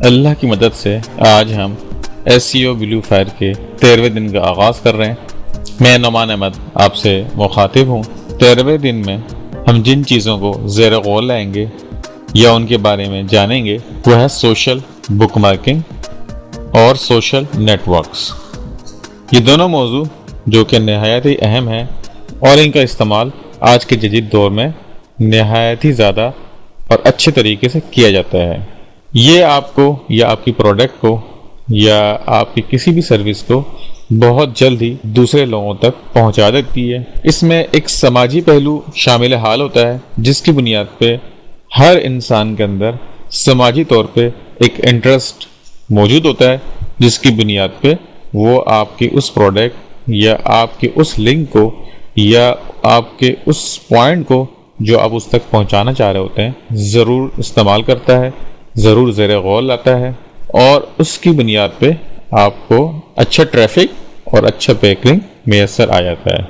अल्लाह की मदद से आज हम SEO ब्लू फायर के 13वें दिन का आगाज़ कर रहे हैं। मैं नुमान अहमद आपसे मुखातिब हूँ। 13वें दिन में हम जिन चीज़ों को ज़ेर गौर लाएंगे या उनके बारे में जानेंगे वह है सोशल बुकमार्किंग और सोशल नेटवर्क्स। ये दोनों मौजू जो कि नहायत ही अहम है और इनका इस्तेमाल आज के जदीद दौर में नहायत ही ज़्यादा और अच्छे तरीके से किया जाता है। ये आपको या आपकी प्रोडक्ट को या आपकी किसी भी सर्विस को बहुत जल्द ही दूसरे लोगों तक पहुंचा देती है। इसमें एक समाजी पहलू शामिल हाल होता है जिसकी बुनियाद पे हर इंसान के अंदर समाजी तौर पे एक इंटरेस्ट मौजूद होता है, जिसकी बुनियाद पे वो आपकी उस प्रोडक्ट या आपके उस लिंक को या आपके उस पॉइंट को जो आप उस तक पहुंचाना चाह रहे होते हैं ज़रूर इस्तेमाल करता है, ज़रूर ज़ेर गौर लाता है और उसकी बुनियाद पे आपको अच्छा ट्रैफिक और अच्छा बैकलिंक मैसर आ जाता है।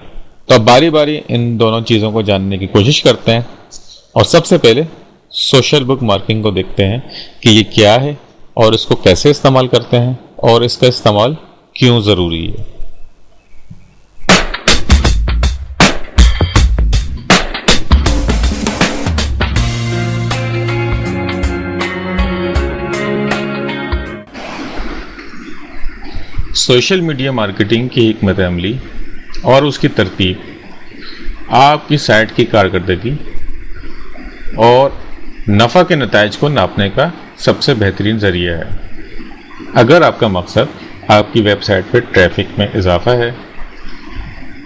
तो अब बारी बारी इन दोनों चीज़ों को जानने की कोशिश करते हैं और सबसे पहले सोशल बुक मार्किंग को देखते हैं कि ये क्या है और इसको कैसे इस्तेमाल करते हैं और इसका इस्तेमाल क्यों ज़रूरी है। सोशल मीडिया मार्केटिंग की हिकमत अमली और उसकी तरतीब आपकी साइट की कारकर्दगी और नफ़ा के नताइज को नापने का सबसे बेहतरीन ज़रिया है। अगर आपका मकसद आपकी वेबसाइट पर ट्रैफिक में इजाफा है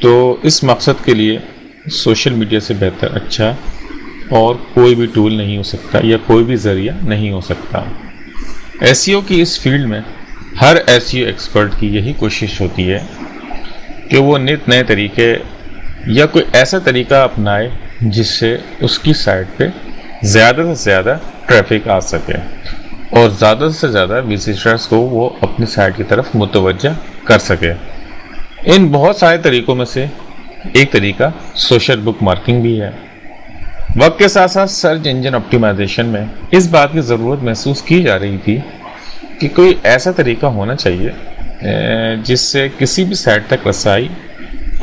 तो इस मकसद के लिए सोशल मीडिया से बेहतर अच्छा और कोई भी टूल नहीं हो सकता या कोई भी ज़रिया नहीं हो सकता। SEO की इस फील्ड में हर SEO एक्सपर्ट की यही कोशिश होती है कि वो नित नए तरीके या कोई ऐसा तरीका अपनाए जिससे उसकी साइट पे ज़्यादा से ज़्यादा ट्रैफिक आ सके और ज़्यादा से ज़्यादा विजिटर्स को वो अपनी साइट की तरफ मुतवज्जा कर सके। इन बहुत सारे तरीकों में से एक तरीका सोशल बुक मार्किंग भी है। वक्त के साथ साथ सर्च इंजन ऑप्टिमाइजेशन में इस बात की ज़रूरत महसूस की जा रही थी कि कोई ऐसा तरीका होना चाहिए जिससे किसी भी साइट तक रसाई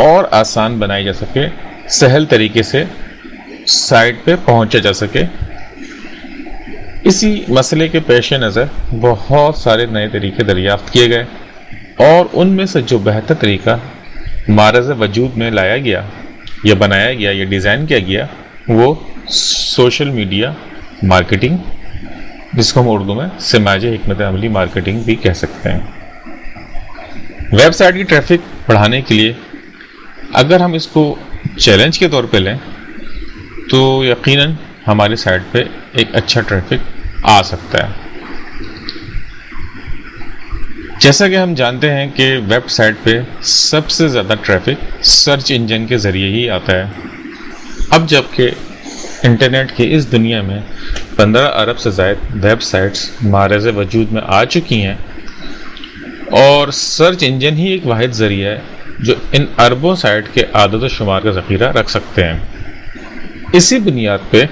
और आसान बनाई जा सके, सहल तरीके से साइट पे पहुंचा जा सके। इसी मसले के पेश नज़र बहुत सारे नए तरीके दरियाफ्त किए गए और उनमें से जो बेहतर तरीका मारज़ वजूद में लाया गया या बनाया गया या डिज़ाइन किया गया वो सोशल मीडिया मार्केटिंग, जिसको हम उर्दू में समाजी हिकमत अमली मार्केटिंग भी कह सकते हैं। वेबसाइट की ट्रैफिक बढ़ाने के लिए अगर हम इसको चैलेंज के तौर पे लें तो यकीनन हमारी साइट पे एक अच्छा ट्रैफिक आ सकता है। जैसा कि हम जानते हैं कि वेबसाइट पे सबसे ज़्यादा ट्रैफिक सर्च इंजन के ज़रिए ही आता है। अब जबकि इंटरनेट की इस दुनिया में 15 अरब से ज़ायद वेबसाइट्स मारज़ वजूद में आ चुकी हैं और सर्च इंजन ही एक वाहिद ज़रिया है जो इन अरबों साइट के आदद व शुमार का ज़ख़ीरा रख सकते हैं। इसी बुनियाद पे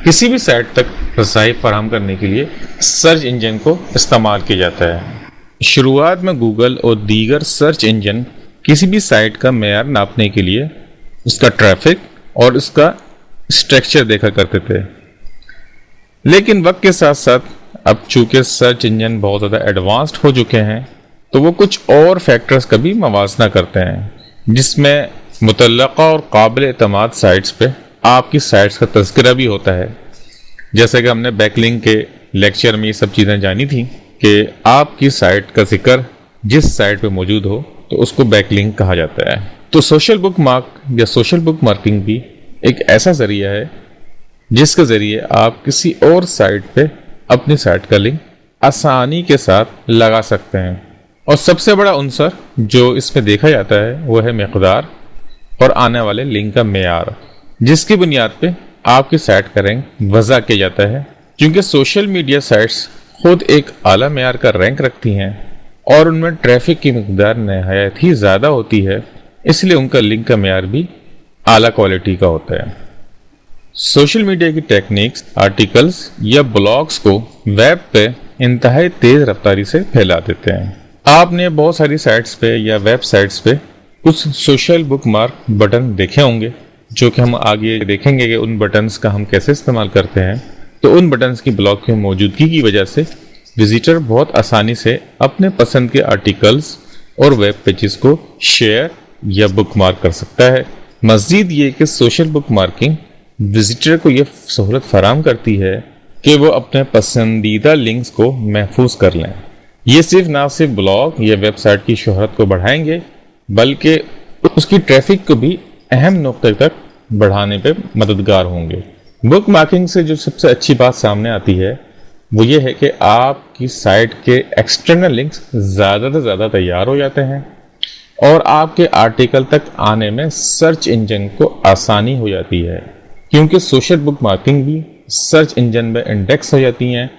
किसी भी साइट तक रसाई फराहम करने के लिए सर्च इंजन को इस्तेमाल किया जाता है। शुरुआत में गूगल और दीगर सर्च इंजन किसी भी साइट का मेयार नापने के लिए उसका ट्रैफिक और उसका स्ट्रक्चर देखा करते थे, लेकिन वक्त के साथ साथ अब चूंकि सर्च इंजन बहुत ज़्यादा एडवांस्ड हो चुके हैं तो वो कुछ और फैक्टर्स का भी मवाजना करते हैं जिसमें मुतल्लका और काबिल एतमाद साइट्स पे आपकी साइट्स का तज़किरा भी होता है। जैसे कि हमने बैकलिंक के लेक्चर में ये सब चीज़ें जानी थी कि आपकी साइट का जिक्र जिस साइट पे मौजूद हो तो उसको बैकलिंक कहा जाता है। तो सोशल बुक मार्क या सोशल बुक मार्किंग भी एक ऐसा ज़रिया है जिसके ज़रिए आप किसी और साइट पे अपनी साइट का लिंक आसानी के साथ लगा सकते हैं। और सबसे बड़ा अंसर जो इसमें देखा जाता है वो है मकदार और आने वाले लिंक का मेयार, जिसकी बुनियाद पे आपकी साइट का रैंक वज़ा किया जाता है। क्योंकि सोशल मीडिया साइट्स खुद एक आला मेयार का रैंक रखती हैं और उनमें ट्रैफिक की मकदार नहायत ही ज़्यादा होती है, इसलिए उनका लिंक का मेयार भी आला क्वालिटी का होता है। सोशल मीडिया की टेक्निक्स, आर्टिकल्स या ब्लॉग्स को वेब पे इंतहाई तेज रफ्तारी से फैला देते हैं। आपने बहुत सारी साइट्स पे या वेबसाइट्स पे कुछ सोशल बुक मार्क बटन देखे होंगे, जो कि हम आगे देखेंगे कि उन बटन्स का हम कैसे इस्तेमाल करते हैं। तो उन बटन्स की ब्लॉक की मौजूदगी की वजह से विजिटर बहुत आसानी से अपने पसंद के आर्टिकल्स और वेब पेजेस को शेयर या बुक मार्क कर सकता है। मज़ीद ये कि सोशल बुक मार्किंग विजिटर को ये सहूलत फराहम करती है कि वो अपने पसंदीदा लिंक्स को महफूज कर लें। ये सिर्फ ब्लॉग या वेबसाइट की शोहरत को बढ़ाएंगे, बल्कि उसकी ट्रैफिक को भी अहम नुक्ते तक बढ़ाने पे मददगार होंगे। बुक मार्किंग से जो सबसे अच्छी बात सामने आती है वो ये है कि आपकी साइट के एक्सटर्नल लिंक्स ज़्यादा से ज़्यादा तैयार हो जाते हैं और आपके आर्टिकल तक आने में सर्च इंजन को आसानी हो जाती है, क्योंकि सोशल बुक मार्किंग भी सर्च इंजन में इंडेक्स हो जाती हैं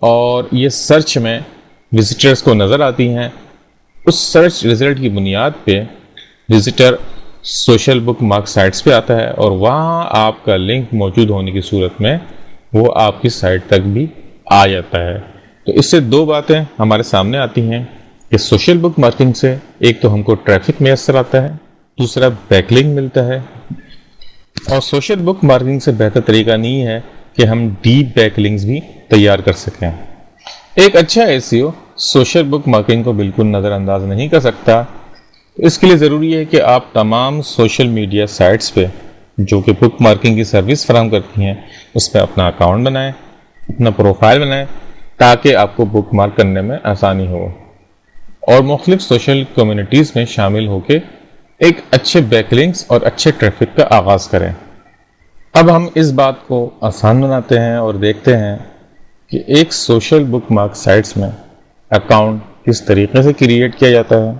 और ये सर्च में विजिटर्स को नज़र आती हैं। उस सर्च रिजल्ट की बुनियाद पे visitor social book mark sites पे आता है और वहाँ आपका लिंक मौजूद होने की सूरत में वो आपकी साइट तक भी आ जाता है। तो इससे दो बातें हमारे सामने आती हैं कि सोशल बुक मार्किंग से एक तो हमको ट्रैफिक मैसर आता है, दूसरा बैकलिंक मिलता है। और सोशल बुक मार्किंग से बेहतर तरीका नहीं है कि हम डीप बैकलिंक्स भी तैयार कर सकें। एक अच्छा एसईओ सोशल बुक मार्किंग को बिल्कुल नज़रअंदाज नहीं कर सकता। इसके लिए ज़रूरी है कि आप तमाम सोशल मीडिया साइट्स पे जो कि बुक मार्किंग की सर्विस फराहम करती हैं उस पर अपना अकाउंट बनाएं, अपना प्रोफाइल बनाएं, ताकि आपको बुक मार्क करने में आसानी हो और मुख्तलिफ सोशल कम्युनिटीज़ में शामिल होकर एक अच्छे बैकलिंक्स और अच्छे ट्रैफिक का आगाज़ करें। अब हम इस बात को आसान बनाते हैं और देखते हैं कि एक सोशल बुक मार्क साइट्स में अकाउंट किस तरीके से क्रिएट किया जाता है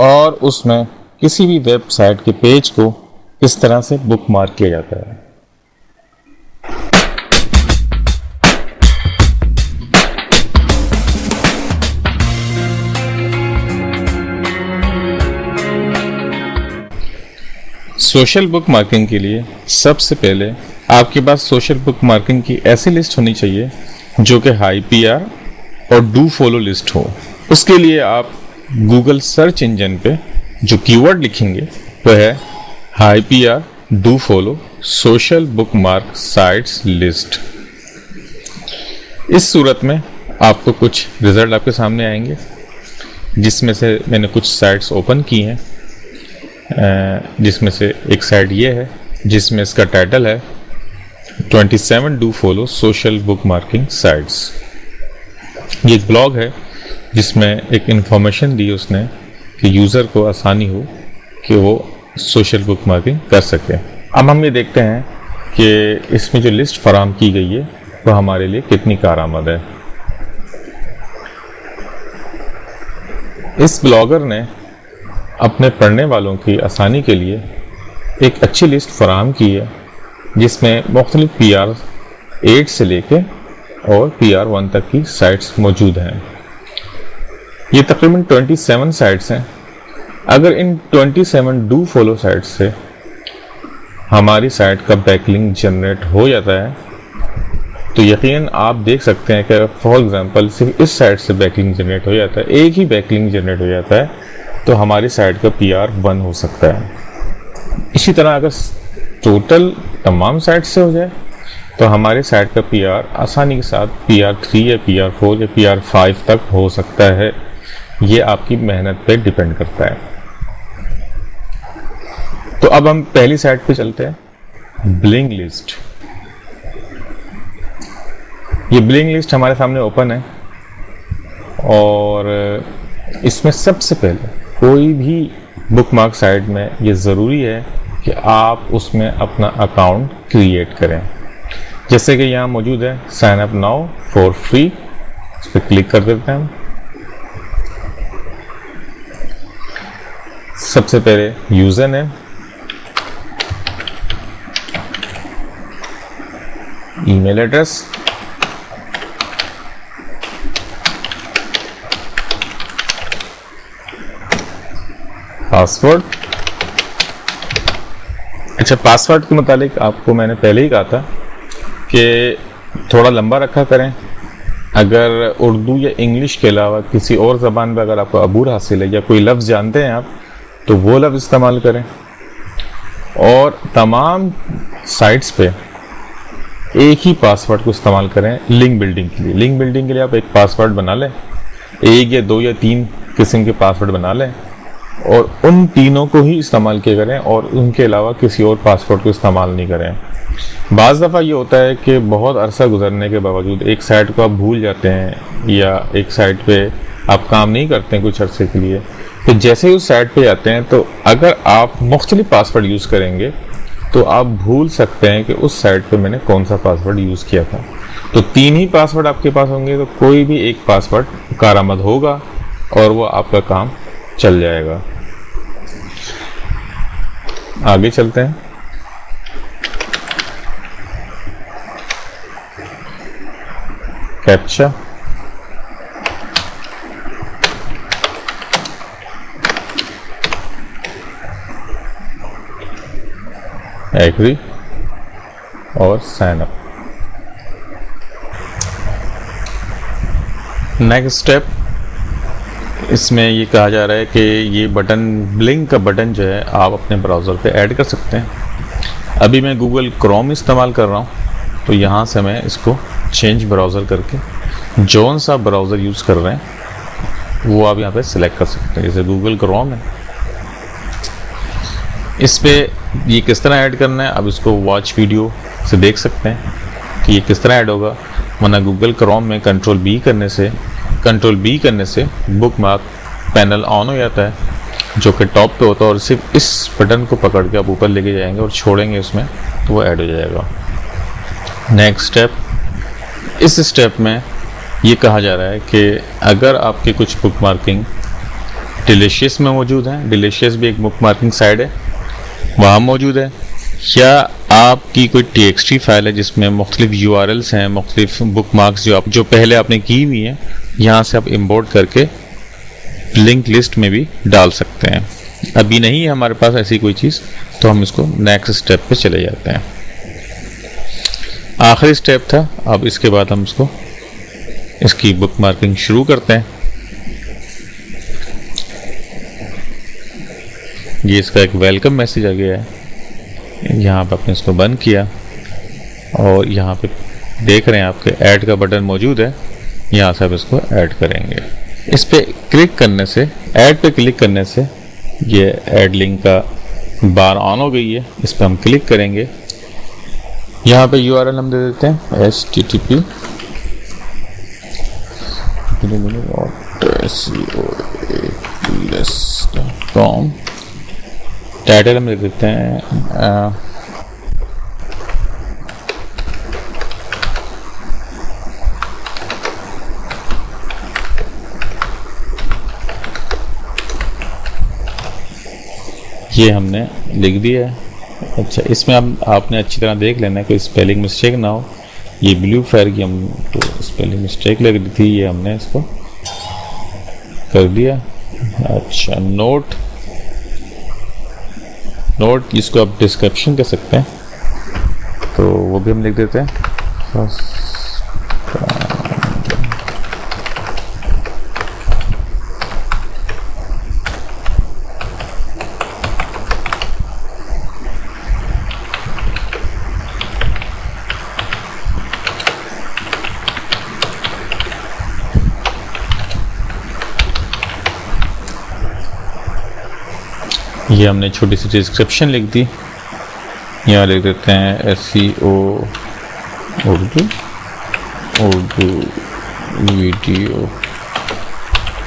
और उसमें किसी भी वेबसाइट के पेज को किस तरह से बुक मार्क किया जाता है। सोशल बुक मार्किंग के लिए सबसे पहले आपके पास सोशल बुक मार्किंग की ऐसी लिस्ट होनी चाहिए जो कि हाई पीआर और डू फॉलो लिस्ट हो। उसके लिए आप गूगल सर्च इंजन पे जो कीवर्ड लिखेंगे वह है high PR do follow social book mark sites list. इस सूरत में आपको कुछ रिजल्ट आपके सामने आएंगे, जिसमें से मैंने कुछ साइट्स ओपन की हैं, जिसमें से एक साइट ये है जिसमें इसका टाइटल है 27 do follow social book marking sites. ये एक ब्लॉग है जिसमें एक इंफॉर्मेशन दी उसने कि यूज़र को आसानी हो कि वो सोशल बुक मार्किंग कर सके। अब हम ये देखते हैं कि इसमें जो लिस्ट फराहम की गई है वो हमारे लिए कितनी कारआमद है। इस ब्लॉगर ने अपने पढ़ने वालों की आसानी के लिए एक अच्छी लिस्ट फराहम की है जिसमें मुख्तलिफ PR 8 से लेके और PR 1 तक की साइट्स मौजूद हैं। ये तकरीबन 27 साइट्स हैं। अगर इन 27 डू फॉलो साइट्स से हमारी साइट का बैकलिंक जनरेट हो जाता है तो यकीनन आप देख सकते हैं कि फॉर एग्जांपल सिर्फ इस साइट से बैकलिंक जनरेट हो जाता है, एक ही बैकलिंक जनरेट हो जाता है, तो हमारी साइट का PR 1 हो सकता है। इसी तरह अगर टोटल तमाम साइट से हो जाए तो हमारे साइट का PR आसानी के साथ PR 3 या PR 4 या PR 5 तक हो सकता है। ये आपकी मेहनत पे डिपेंड करता है। तो अब हम पहली साइट पे चलते हैं, ब्लिंग लिस्ट। ये ब्लिंग लिस्ट हमारे सामने ओपन है और इसमें सबसे पहले कोई भी बुकमार्क साइट में ये ज़रूरी है कि आप उसमें अपना अकाउंट क्रिएट करें। जैसे कि यहाँ मौजूद है sign up now for free, इस पर क्लिक कर देते हैं। सबसे पहले user name, email address, password. अच्छा, पासवर्ड के मुतालिक आपको मैंने पहले ही कहा था कि थोड़ा लंबा रखा करें अगर उर्दू या इंग्लिश के अलावा किसी और ज़बान पर अगर आपको अबूर हासिल है या कोई लफ्ज़ जानते हैं आप, तो वो लफ्ज़ इस्तेमाल करें। और तमाम साइट्स पे एक ही पासवर्ड को इस्तेमाल करें लिंक बिल्डिंग के लिए। लिंक बिल्डिंग के लिए आप एक पासवर्ड बना लें, एक या दो या तीन किस्म के पासवर्ड बना लें और उन तीनों को ही इस्तेमाल किया करें और उनके अलावा किसी और पासवर्ड को इस्तेमाल नहीं करें। बाज़ दफ़ा ये होता है कि बहुत अरसा गुजरने के बावजूद एक साइट को आप भूल जाते हैं या एक साइट पे आप काम नहीं करते हैं कुछ अरसे के लिए, तो जैसे ही उस साइट पे जाते हैं तो अगर आप मुख्तलिफ पासवर्ड यूज़ करेंगे तो आप भूल सकते हैं कि उस साइट पे मैंने कौन सा पासवर्ड यूज़ किया था। तो तीन ही पासवर्ड आपके पास होंगे तो कोई भी एक पासवर्ड कारआमद होगा और वो आपका काम चल जाएगा। आगे चलते हैं। कैप्चा, एग्री और साइन अप। नेक्स्ट स्टेप, इसमें ये कहा जा रहा है कि ये बटन, ब्लिंक का बटन जो है आप अपने ब्राउज़र पे ऐड कर सकते हैं। अभी मैं गूगल क्रोम इस्तेमाल कर रहा हूँ, तो यहाँ से मैं इसको चेंज ब्राउज़र करके जौन सा ब्राउज़र यूज़ कर रहे हैं वो आप यहाँ पे सिलेक्ट कर सकते हैं। जैसे गूगल क्रोम है, इस पे ये किस तरह ऐड करना है अब इसको वॉच वीडियो से देख सकते हैं कि ये किस तरह ऐड होगा। वरना गूगल क्रोम में कंट्रोल बी करने से बुक मार्क पैनल ऑन हो जाता है जो कि टॉप पे होता है और सिर्फ इस बटन को पकड़ के आप ऊपर लेके जाएंगे और छोड़ेंगे उसमें तो वो ऐड हो जाएगा। नेक्स्ट स्टेप, इस स्टेप में ये कहा जा रहा है कि अगर आपके कुछ बुक मार्किंग डिलीशियस में मौजूद हैं, डिलीशियस भी एक बुक मार्किंग साइट है, वहाँ मौजूद है, या आपकी कोई txt फाइल है जिसमें मुख्तलिफ URLs हैं, मुख्तलिफ बुक मार्क्स जो पहले आपने की हुई हैं, यहाँ से आप इंपोर्ट करके लिंक लिस्ट में भी डाल सकते हैं। अभी नहीं है हमारे पास ऐसी कोई चीज़, तो हम इसको नेक्स्ट स्टेप पे चले जाते हैं। आखिरी स्टेप था, अब इसके बाद हम इसकी बुक मार्किंग शुरू करते हैं। ये इसका एक वेलकम मैसेज आ गया है, यहाँ पे आपने इसको बंद किया और यहाँ पे देख रहे हैं आपके ऐड का बटन मौजूद है, यहाँ से आप इसको ऐड करेंगे। इस पे क्लिक करने से, ऐड पे क्लिक करने से ये ऐड लिंक का बार ऑन हो गई है। इस पे हम क्लिक करेंगे, यहाँ पे URL हम दे देते हैं http .com, टाइटल हम दे देते हैं ये हमने लिख दिया है। अच्छा, इसमें आपने अच्छी तरह देख लेना है कोई स्पेलिंग मिस्टेक ना हो। ये ब्लू फायर की हम तो स्पेलिंग मिस्टेक लग रही थी, ये हमने इसको कर दिया। अच्छा, नोट इसको आप डिस्क्रिप्शन कह सकते हैं, तो वो भी हम लिख देते हैं। ये हमने छोटी सी डिस्क्रिप्शन लिख दी, यहाँ लिख देते हैं SEO Urdu video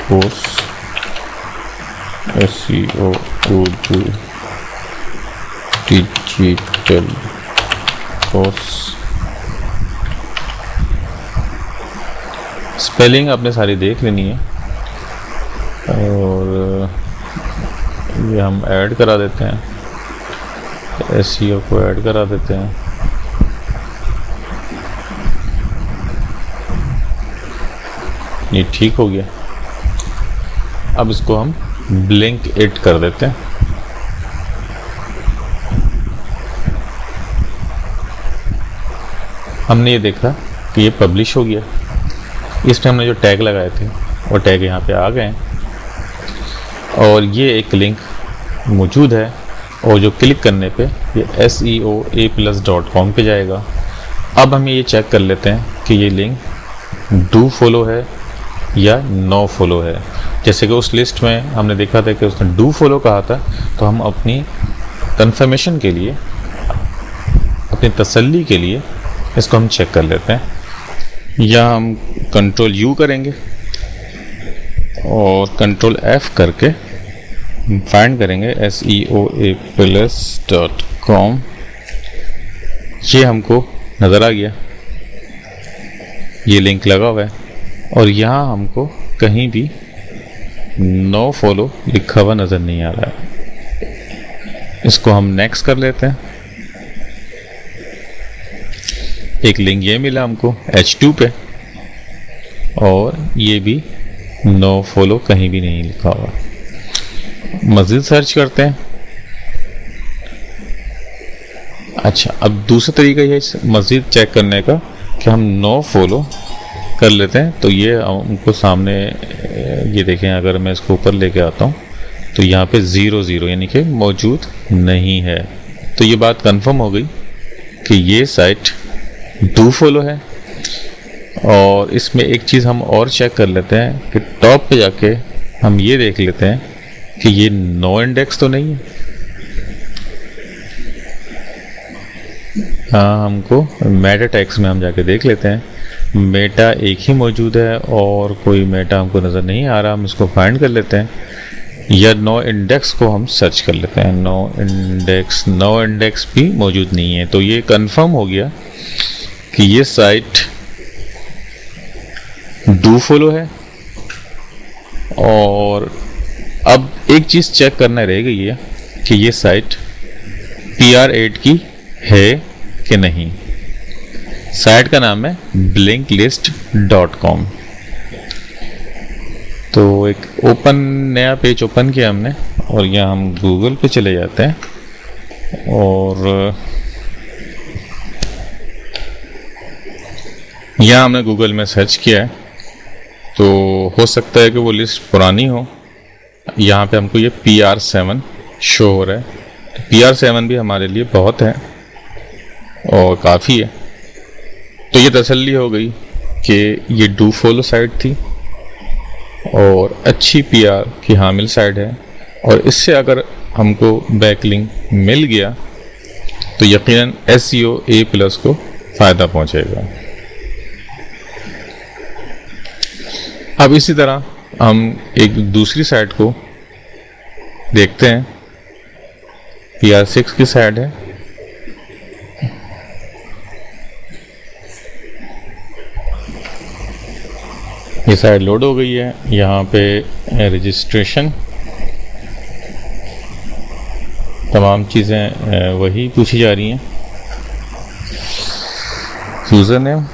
course, SEO Urdu digital course. Spelling आपने सारी देख लेनी है और ये हम ऐड करा देते हैं, SEO को ऐड करा देते हैं। ये ठीक हो गया। अब इसको हम ब्लिंक इट कर देते हैं। हमने ये देखा कि ये पब्लिश हो गया। इसमें हमने जो टैग लगाए थे वो टैग यहाँ पे आ गए हैं और ये एक लिंक मौजूद है और जो क्लिक करने पे ये seoaplus.com पे जाएगा। अब हम ये चेक कर लेते हैं कि ये लिंक डू फॉलो है या नो फॉलो है। जैसे कि उस लिस्ट में हमने देखा था कि उसने डू फॉलो कहा था, तो हम अपनी कंफर्मेशन के लिए, अपनी तसल्ली के लिए इसको हम चेक कर लेते हैं। या हम कंट्रोल यू करेंगे और कंट्रोल एफ करके फाइंड करेंगे seoaplus.com। ये हमको नज़र आ गया, ये लिंक लगा हुआ है और यहाँ हमको कहीं भी नो फॉलो लिखा हुआ नज़र नहीं आ रहा है। इसको हम नेक्स्ट कर लेते हैं। एक लिंक ये मिला हमको H2 पे और ये भी नो फॉलो कहीं भी नहीं लिखा हुआ। मज़ीद सर्च करते हैं। अच्छा, अब दूसरा तरीका ये मज़ीद चेक करने का कि हम नो फॉलो कर लेते हैं। तो ये हमको सामने, ये देखें, अगर मैं इसको ऊपर लेके आता हूँ तो यहाँ पे 00 यानी कि मौजूद नहीं है। तो ये बात कंफर्म हो गई कि ये साइट डू फॉलो है। और इसमें एक चीज़ हम और चेक कर लेते हैं कि टॉप पे जाके हम ये देख लेते हैं कि ये नो इंडेक्स तो नहीं है। हाँ, हमको मेटा टैग्स में हम जाके देख लेते हैं। मेटा एक ही मौजूद है और कोई मेटा हमको नज़र नहीं आ रहा। हम इसको फाइंड कर लेते हैं या नो इंडेक्स को हम सर्च कर लेते हैं। नो इंडेक्स भी मौजूद नहीं है। तो ये कंफर्म हो गया कि ये साइट डू फॉलो है। और अब एक चीज़ चेक करना रह गई है कि ये साइट PR8 की है कि नहीं। साइट का नाम है Blinkist.com। तो एक नया पेज ओपन किया हमने और यहाँ हम गूगल पे चले जाते हैं और यहाँ हमने गूगल में सर्च किया है। तो हो सकता है कि वो लिस्ट पुरानी हो। यहाँ पे हमको ये PR7 शो हो रहा है। तो PR7 भी हमारे लिए बहुत है और काफ़ी है। तो ये तसल्ली हो गई कि ये डू फॉलो साइट थी और अच्छी PR की हामिल साइट है। और इससे अगर हमको बैकलिंक मिल गया तो यकीनन SEO A+ को फ़ायदा पहुँचेगा। अब इसी तरह हम एक दूसरी साइट को देखते हैं। PR6 की साइट है। ये साइट लोड हो गई है। यहाँ पे रजिस्ट्रेशन, तमाम चीज़ें वही पूछी जा रही हैं। यूज़र नेम,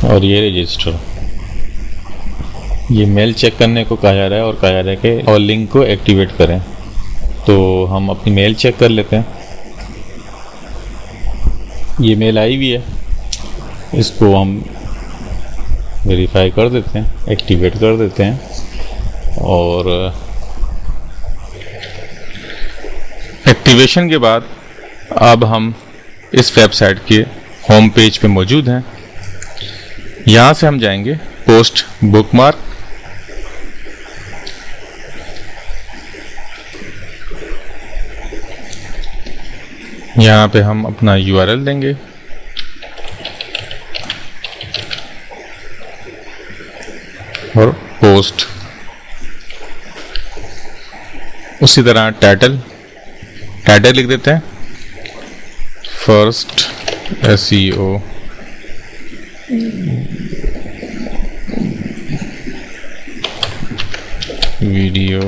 और ये रजिस्टर। ये मेल चेक करने को कहा जा रहा है और कहा जा रहा है कि और लिंक को एक्टिवेट करें। तो हम अपनी मेल चेक कर लेते हैं। ये मेल आई हुई है, इसको हम वेरीफाई कर देते हैं, एक्टिवेट कर देते हैं। और एक्टिवेशन के बाद अब हम इस वेबसाइट के होम पेज पे मौजूद हैं। यहाँ से हम जाएंगे पोस्ट बुकमार्क। यहाँ पे हम अपना URL देंगे और पोस्ट। उसी तरह टाइटल लिख देते हैं, first SEO video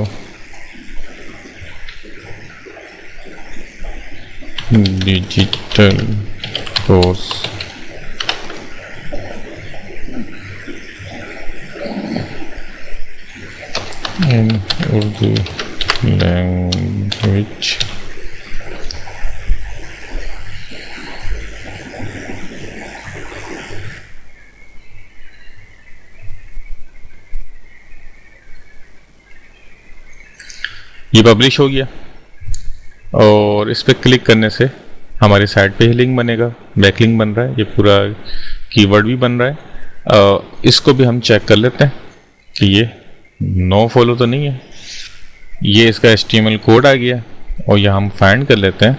digital course in Urdu language. ये पब्लिश हो गया और इस पर क्लिक करने से हमारी साइट पे ही लिंक बनेगा, बैकलिंक बन रहा है, ये पूरा कीवर्ड भी बन रहा है। इसको भी हम चेक कर लेते हैं कि ये नो फॉलो तो नहीं है। ये इसका HTML कोड आ गया और यहाँ हम फाइंड कर लेते हैं,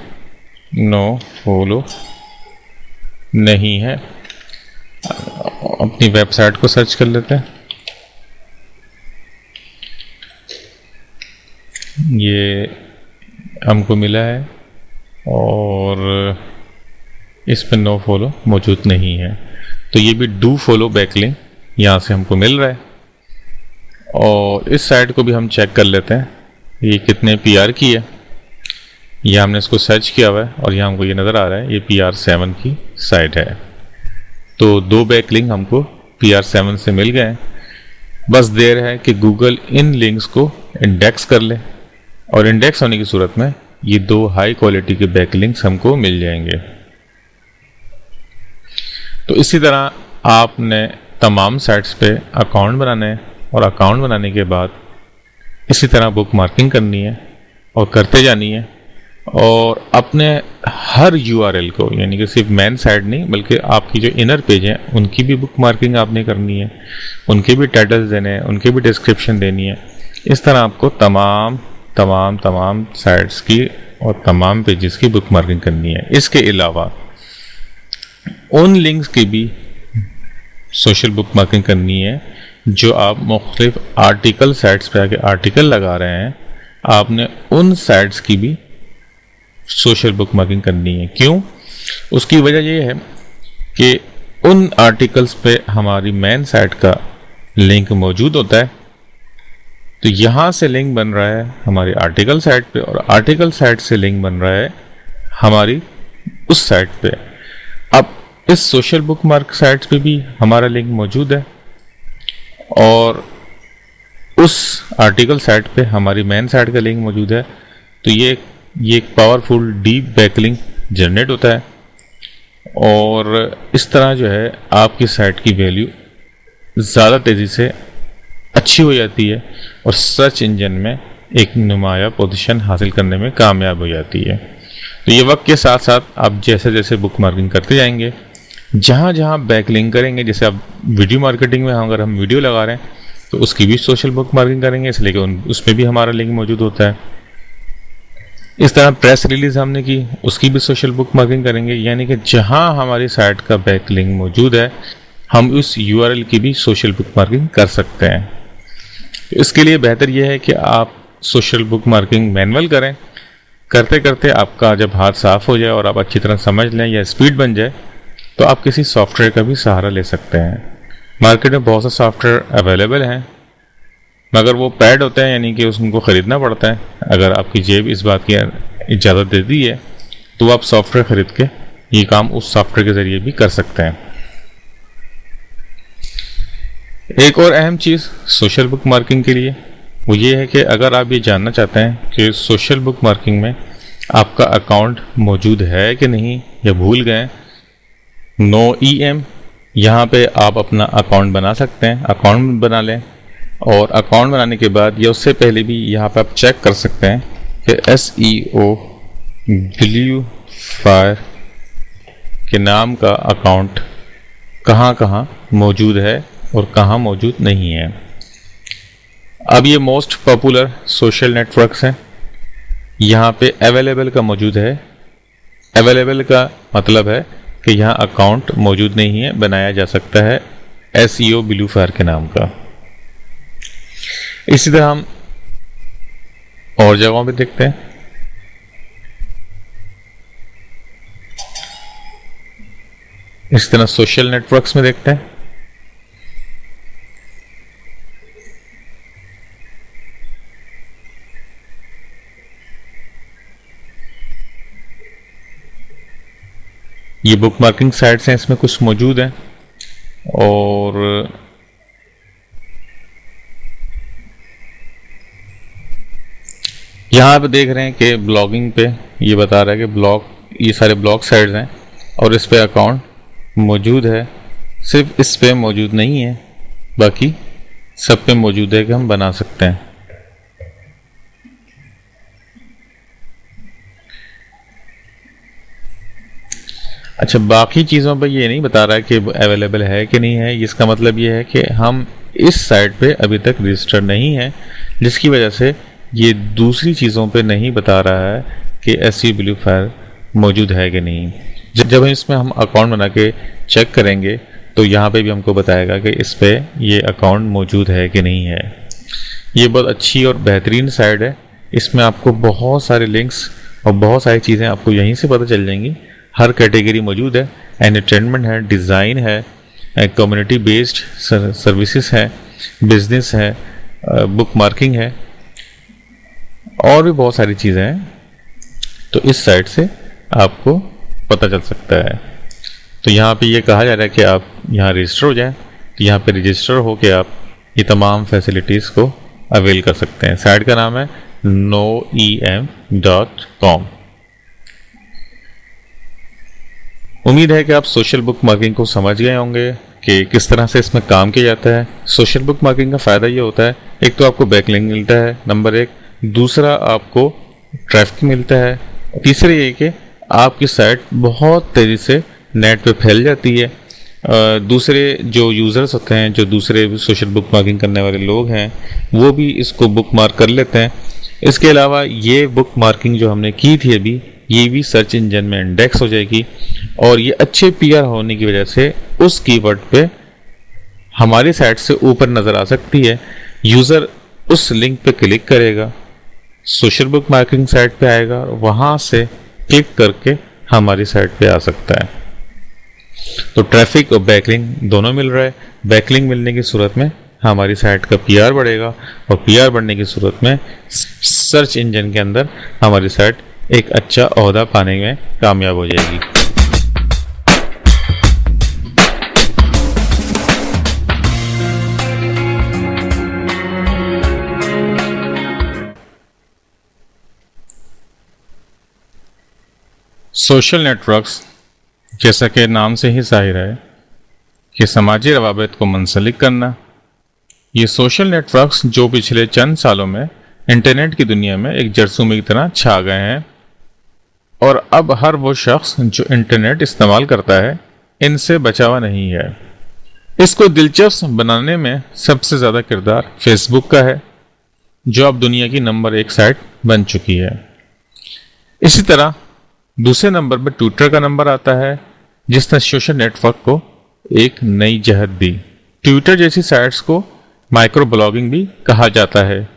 नो फॉलो नहीं है। अपनी वेबसाइट को सर्च कर लेते हैं, ये हमको मिला है और इस पर नो फॉलो मौजूद नहीं है। तो ये भी डू फॉलो बैकलिंक यहाँ से हमको मिल रहा है। और इस साइट को भी हम चेक कर लेते हैं, ये कितने PR की है। ये हमने इसको सर्च किया हुआ है और यहाँ हमको ये नज़र आ रहा है, ये PR7 की साइट है। तो 2 बैकलिंक हमको PR7 से मिल गए हैं। बस देर है कि गूगल इन लिंक्स को इंडेक्स कर ले और इंडेक्स होने की सूरत में ये 2 हाई क्वालिटी के बैकलिंक्स हमको मिल जाएंगे। तो इसी तरह आपने तमाम साइट्स पे अकाउंट बनाने हैं और अकाउंट बनाने के बाद इसी तरह बुक मार्किंग करनी है और करते जानी है। और अपने हर URL को, यानी कि सिर्फ मेन साइट नहीं बल्कि आपकी जो इनर पेज हैं उनकी भी बुक मार्किंग आपने करनी है, उनके भी टाइटल्स देने हैं, उनके भी डिस्क्रिप्शन देनी है। इस तरह आपको तमाम साइट्स की और तमाम पेजेस की बुक मार्किंग करनी है। इसके अलावा उन लिंक्स की भी सोशल बुक मार्किंग करनी है जो आप मुख्तलिफ आर्टिकल साइट्स पे आके आर्टिकल लगा रहे हैं, आपने उन साइट्स की भी सोशल बुक मार्किंग करनी है। क्यों? उसकी वजह यह है कि उन आर्टिकल्स पे हमारी मेन साइट का लिंक मौजूद होता है। तो यहाँ से लिंक बन रहा है हमारी आर्टिकल साइट पे और आर्टिकल साइट से लिंक बन रहा है हमारी उस साइट पे। अब इस सोशल बुक मार्क साइट्स पे भी हमारा लिंक मौजूद है और उस आर्टिकल साइट पे हमारी मेन साइट का लिंक मौजूद है। तो ये एक पावरफुल डीप बैकलिंक जनरेट होता है और इस तरह जो है आपकी साइट की वैल्यू ज़्यादा तेज़ी से अच्छी हो जाती है और सर्च इंजन में एक नुमाया पोजीशन हासिल करने में कामयाब हो जाती है। तो ये वक्त के साथ साथ आप जैसे जैसे बुक मार्किंग करते जाएंगे, जहाँ जहाँ बैकलिंक करेंगे, जैसे आप वीडियो मार्केटिंग में अगर हम वीडियो लगा रहे हैं तो उसकी भी सोशल बुक मार्किंग करेंगे, इसलिए कि उसमें भी हमारा लिंक मौजूद होता है। इस तरह प्रेस रिलीज हमने की, उसकी भी सोशल बुक मार्किंग करेंगे, यानी कि जहाँ हमारी साइट का बैकलिंक मौजूद है हम उस URL की भी सोशल बुक मार्किंग कर सकते हैं। तो इसके लिए बेहतर यह है कि आप सोशल बुक मार्किंग मैनुअल करें। करते करते आपका जब हाथ साफ हो जाए और आप अच्छी तरह समझ लें या स्पीड बन जाए तो आप किसी सॉफ्टवेयर का भी सहारा ले सकते हैं। मार्केट में बहुत से सॉफ्टवेयर अवेलेबल हैं मगर वो पैड होते हैं, यानी कि उनको ख़रीदना पड़ता है। अगर आपकी जेब इस बात की इजाज़त देती है तो आप सॉफ्टवेयर ख़रीद के ये काम उस सॉफ्टवेयर के ज़रिए भी कर सकते हैं। एक और अहम चीज़ सोशल बुक मार्किंग के लिए वो ये है कि अगर आप ये जानना चाहते हैं कि सोशल बुक मार्किंग में आपका अकाउंट मौजूद है कि नहीं या भूल गए, नो EM यहाँ पे आप अपना अकाउंट बना सकते हैं। अकाउंट बना लें और अकाउंट बनाने के बाद या उससे पहले भी यहाँ पे आप चेक कर सकते हैं कि SEO ब्लू फायर के नाम का अकाउंट कहाँ कहाँ मौजूद है और कहाँ मौजूद नहीं है। अब ये मोस्ट पॉपुलर सोशल नेटवर्क्स हैं, यहाँ पे अवेलेबल का मौजूद है। अवेलेबल का मतलब है कि यहाँ अकाउंट मौजूद नहीं है, बनाया जा सकता है SEO ब्लू फायर के नाम का। इसी तरह हम और जगहों पे देखते हैं। इस तरह सोशल नेटवर्क्स में देखते हैं। ये बुक मार्किंग साइट्स हैं, इसमें कुछ मौजूद हैं। और यहाँ पे देख रहे हैं कि ब्लॉगिंग पे ये बता रहा है कि ये सारे ब्लॉग साइट्स हैं और इस पे अकाउंट मौजूद है। सिर्फ इस पे मौजूद नहीं है, बाकी सब पे मौजूद है कि हम बना सकते हैं। अच्छा, बाकी चीज़ों पे ये नहीं बता रहा है कि अवेलेबल है कि नहीं है। इसका मतलब ये है कि हम इस साइट पे अभी तक रजिस्टर नहीं है, जिसकी वजह से ये दूसरी चीज़ों पे नहीं बता रहा है कि SEO वेरीफायर मौजूद है कि नहीं। जब इसमें हम अकाउंट बना के चेक करेंगे तो यहाँ पे भी हमको बताएगा कि इस पे ये अकाउंट मौजूद है कि नहीं है। ये बहुत अच्छी और बेहतरीन साइट है। इसमें आपको बहुत सारे लिंक्स और बहुत सारी चीज़ें आपको यहीं से पता चल जाएंगी। हर कैटेगरी मौजूद है, एंटरटेनमेंट है, डिज़ाइन है, कम्युनिटी बेस्ड सर्विसेज है, बिजनेस है, बुक मार्किंग है और भी बहुत सारी चीज़ें हैं। तो इस साइट से आपको पता चल सकता है। तो यहाँ पे ये कहा जा रहा है कि आप यहाँ रजिस्टर हो जाएं, तो यहाँ पे रजिस्टर हो के आप ये तमाम फैसिलिटीज़ को अवेल कर सकते हैं। साइट का नाम है noem.com। उम्मीद है कि आप सोशल बुक मार्किंग को समझ गए होंगे कि किस तरह से इसमें काम किया जाता है। सोशल बुक मार्किंग का फ़ायदा ये होता है, एक तो आपको बैकलिंक मिलता है, नंबर 1, दूसरा आपको ट्रैफिक मिलता है, तीसरा ये कि आपकी साइट बहुत तेज़ी से नेट पे फैल जाती है। दूसरे जो यूज़र्स होते हैं, जो दूसरे सोशल बुक मार्किंग करने वाले लोग हैं, वो भी इसको बुक मार्क कर लेते हैं। इसके अलावा ये बुक मार्किंग जो हमने की थी अभी, ये भी सर्च इंजन में इंडेक्स हो जाएगी और ये अच्छे PR होने की वजह से उस कीवर्ड पे हमारी साइट से ऊपर नज़र आ सकती है। यूज़र उस लिंक पे क्लिक करेगा, सोशल बुक मार्किंग साइट पे आएगा, वहाँ से क्लिक करके हमारी साइट पे आ सकता है। तो ट्रैफिक और बैकलिंक दोनों मिल रहा है। बैकलिंक मिलने की सूरत में हमारी साइट का PR बढ़ेगा और PR बढ़ने की सूरत में सर्च इंजन के अंदर हमारी साइट एक अच्छा ओहदा पाने में कामयाब हो जाएगी। सोशल नेटवर्क्स, जैसा कि नाम से ही जाहिर है कि समाजी रवाबित को मुंसलिक करना, ये सोशल नेटवर्क्स जो पिछले चंद सालों में इंटरनेट की दुनिया में एक जरसूमे की तरह छा गए हैं और अब हर वो शख्स जो इंटरनेट इस्तेमाल करता है इनसे बचा हुआ नहीं है। इसको दिलचस्प बनाने में सबसे ज़्यादा किरदार फेसबुक का है, जो अब दुनिया की नंबर 1 साइट बन चुकी है। इसी तरह दूसरे नंबर पर ट्विटर का नंबर आता है, जिसने सोशल नेटवर्क को एक नई जहत दी। ट्विटर जैसी साइट्स को माइक्रो ब्लॉगिंग भी कहा जाता है।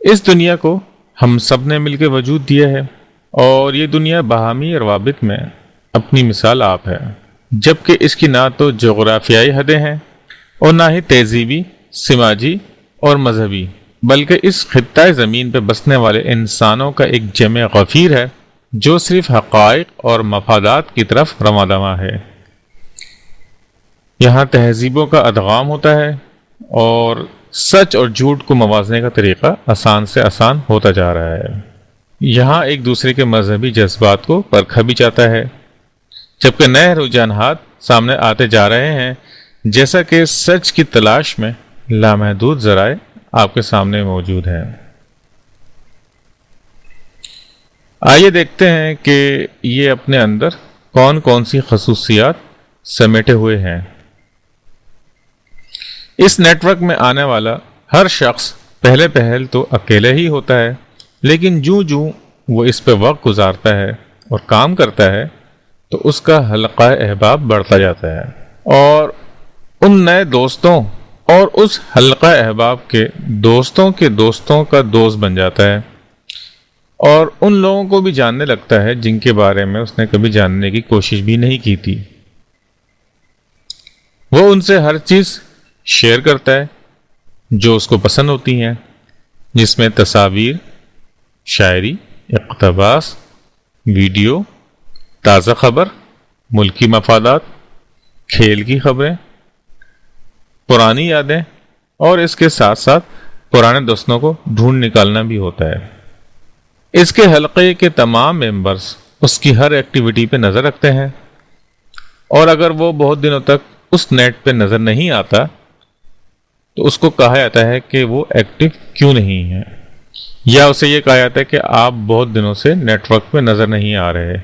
इस दुनिया को हम सब ने मिलकर वजूद दिया है और ये दुनिया बाहमी रवाबित में अपनी मिसाल आप है, जबकि इसकी ना तो जोग्राफियाई हदें हैं और ना ही तहजीबी, समाजी और मजहबी, बल्कि इस खित्ता ज़मीन पर बसने वाले इंसानों का एक जमे गफीर है जो सिर्फ हक़ाइक़ और मफादात की तरफ रवादवा है। यहाँ तहजीबों का अदगाम होता है और सच और झूठ को मवाजने का तरीक़ा आसान से आसान होता जा रहा है। यहाँ एक दूसरे के मजहबी जज्बात को परखा भी जाता है, जबकि नए रुझानात सामने आते जा रहे हैं, जैसा कि सच की तलाश में लामहदूद ज़राए आपके सामने मौजूद हैं। आइए देखते हैं कि ये अपने अंदर कौन कौन सी खसूसियात समेटे हुए हैं। इस नेटवर्क में आने वाला हर शख्स पहल तो अकेले ही होता है, लेकिन जूं जूं वो इस पे वक्त गुजारता है और काम करता है तो उसका हल्का अहबाब बढ़ता जाता है और उन नए दोस्तों और उस हल्का अहबाब के दोस्तों का दोस्त बन जाता है और उन लोगों को भी जानने लगता है जिनके बारे में उसने कभी जानने की कोशिश भी नहीं की थी। वो उनसे हर चीज़ शेयर करता है जो उसको पसंद होती हैं, जिसमें तस्वीर, शायरी, इक़्तिबास, वीडियो, ताज़ा खबर, मुल्की मफादात, खेल की खबरें, पुरानी यादें और इसके साथ साथ पुराने दोस्तों को ढूंढ निकालना भी होता है। इसके हलके के तमाम मेंबर्स उसकी हर एक्टिविटी पे नज़र रखते हैं और अगर वो बहुत दिनों तक उस नेट पे नज़र नहीं आता तो उसको कहा जाता है कि वो एक्टिव क्यों नहीं है, या उसे ये कहा जाता है कि आप बहुत दिनों से नेटवर्क पे नज़र नहीं आ रहे।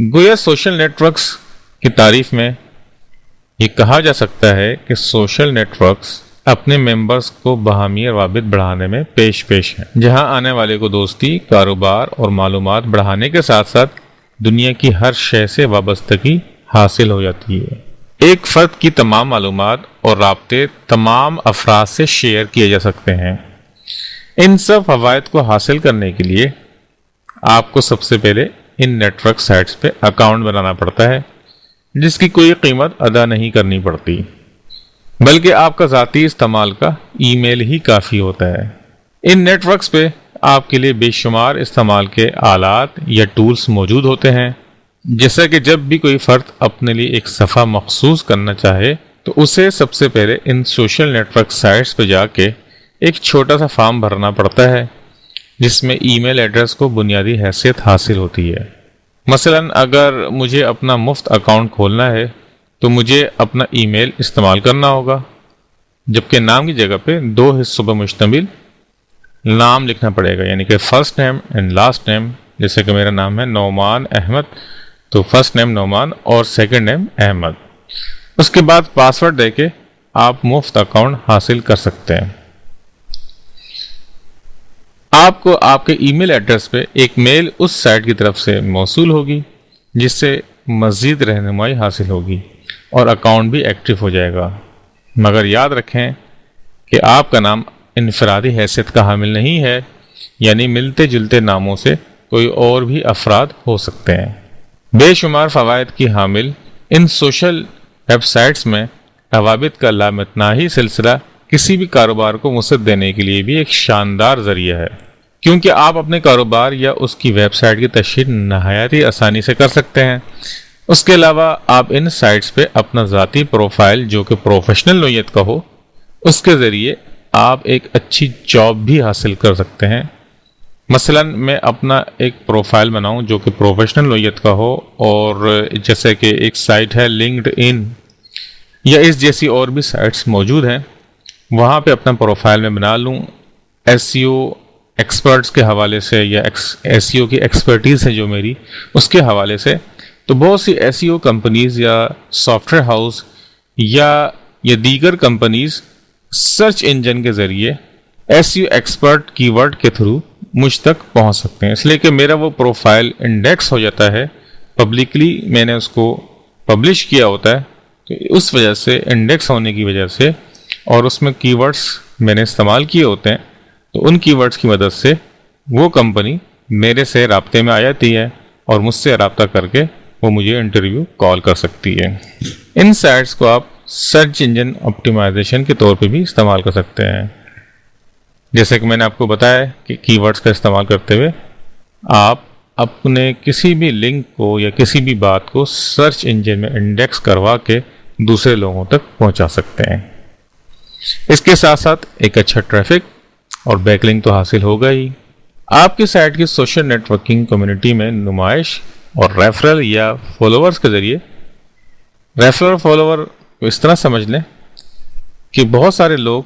गोया सोशल नेटवर्क्स की तारीफ में ये कहा जा सकता है कि सोशल नेटवर्क्स अपने मेंबर्स को बाहमी रवाबित बढ़ाने में पेश हैं, जहां आने वाले को दोस्ती, कारोबार और मालूमात बढ़ाने के साथ साथ दुनिया की हर शय से वाबस्तगी हासिल हो जाती है। एक फर्द की तमाम मालूमात और राब्ते तमाम अफराद से शेयर किए जा सकते हैं। इन सब फवायद को हासिल करने के लिए आपको सबसे पहले इन नेटवर्क साइट्स पे अकाउंट बनाना पड़ता है, जिसकी कोई कीमत अदा नहीं करनी पड़ती, बल्कि आपका ज़ाती इस्तेमाल का ईमेल ही काफ़ी होता है। इन नेटवर्क्स पे आपके लिए बेशुमार इस्तेमाल के आलात या टूल्स मौजूद होते हैं, जैसा कि जब भी कोई फ़र्द अपने लिए एक सफ़ा मखसूस करना चाहे तो उसे सबसे पहले इन सोशल नेटवर्क साइट्स पर जाके एक छोटा सा फॉर्म भरना पड़ता है, जिसमें ईमेल एड्रेस को बुनियादी हैसियत हासिल होती है। मसलन अगर मुझे अपना मुफ्त अकाउंट खोलना है तो मुझे अपना ईमेल इस्तेमाल करना होगा, जबकि नाम की जगह पे 2 हिस्सों पर मुश्तमिल नाम लिखना पड़ेगा, यानी कि first name and last name. जैसे कि मेरा नाम है नौमान अहमद, तो फर्स्ट नेम नौमान और सेकंड नेम अहमद। उसके बाद पासवर्ड देके आप मुफ्त अकाउंट हासिल कर सकते हैं। आपको आपके ईमेल एड्रेस पे एक मेल उस साइट की तरफ से मौसूल होगी, जिससे मज़ीद रहनुमाई हासिल होगी और अकाउंट भी एक्टिव हो जाएगा। मगर याद रखें कि आपका नाम इनफरादी हैसियत का हामिल नहीं है, यानी मिलते जुलते नामों से कोई और भी अफराद हो सकते हैं। बेशुमार फ़वाइद की हामिल इन सोशल वेबसाइट्स में रवाबित का लामितनाही सिलसिला किसी भी कारोबार को वसअत देने के लिए भी एक शानदार ज़रिया है, क्योंकि आप अपने कारोबार या उसकी वेबसाइट की तशहीर नहायती आसानी से कर सकते हैं। उसके अलावा आप इन साइट्स पे अपना ज़ाती प्रोफाइल जो कि प्रोफेशनल नोयत का हो, उसके ज़रिए आप एक अच्छी जॉब भी हासिल कर सकते हैं। मसलन मैं अपना एक प्रोफाइल बनाऊं जो कि प्रोफेशनल नोयत का हो, और जैसे कि एक साइट है लिंक्डइन या इस जैसी और भी साइट्स मौजूद हैं, वहाँ पे अपना प्रोफाइल मैं बना लूँ एसईओ एक्सपर्ट्स के हवाले से या एसईओ की एक्सपर्टीज़ है जो मेरी, उसके हवाले से। तो बहुत सी एसईओ कंपनीज़ या सॉफ्टवेयर हाउस या दीगर कंपनीज़ सर्च इंजन के ज़रिए एसईओ एक्सपर्ट कीवर्ड के थ्रू मुझ तक पहुंच सकते हैं, इसलिए कि मेरा वो प्रोफाइल इंडेक्स हो जाता है, पब्लिकली मैंने उसको पब्लिश किया होता है, तो उस वजह से इंडेक्स होने की वजह से और उसमें कीवर्ड्स मैंने इस्तेमाल किए होते हैं, तो उन कीवर्ड्स की मदद से वो कंपनी मेरे से राब्ते में आ जाती है और मुझसे रब्ता करके वो मुझे इंटरव्यू कॉल कर सकती है। इन साइट्स को आप सर्च इंजन ऑप्टिमाइजेशन के तौर पे भी इस्तेमाल कर सकते हैं। जैसे कि मैंने आपको बताया कि कीवर्ड्स का इस्तेमाल करते हुए आप अपने किसी भी लिंक को या किसी भी बात को सर्च इंजन में इंडेक्स करवा के दूसरे लोगों तक पहुंचा सकते हैं। इसके साथ साथ एक अच्छा ट्रैफिक और बैकलिंक तो हासिल होगा ही। आपकी साइट की सोशल नेटवर्किंग कम्युनिटी में नुमाइश और रेफरल या फॉलोअर्स के ज़रिए, रेफरल फॉलोअर इस तरह समझ लें कि बहुत सारे लोग,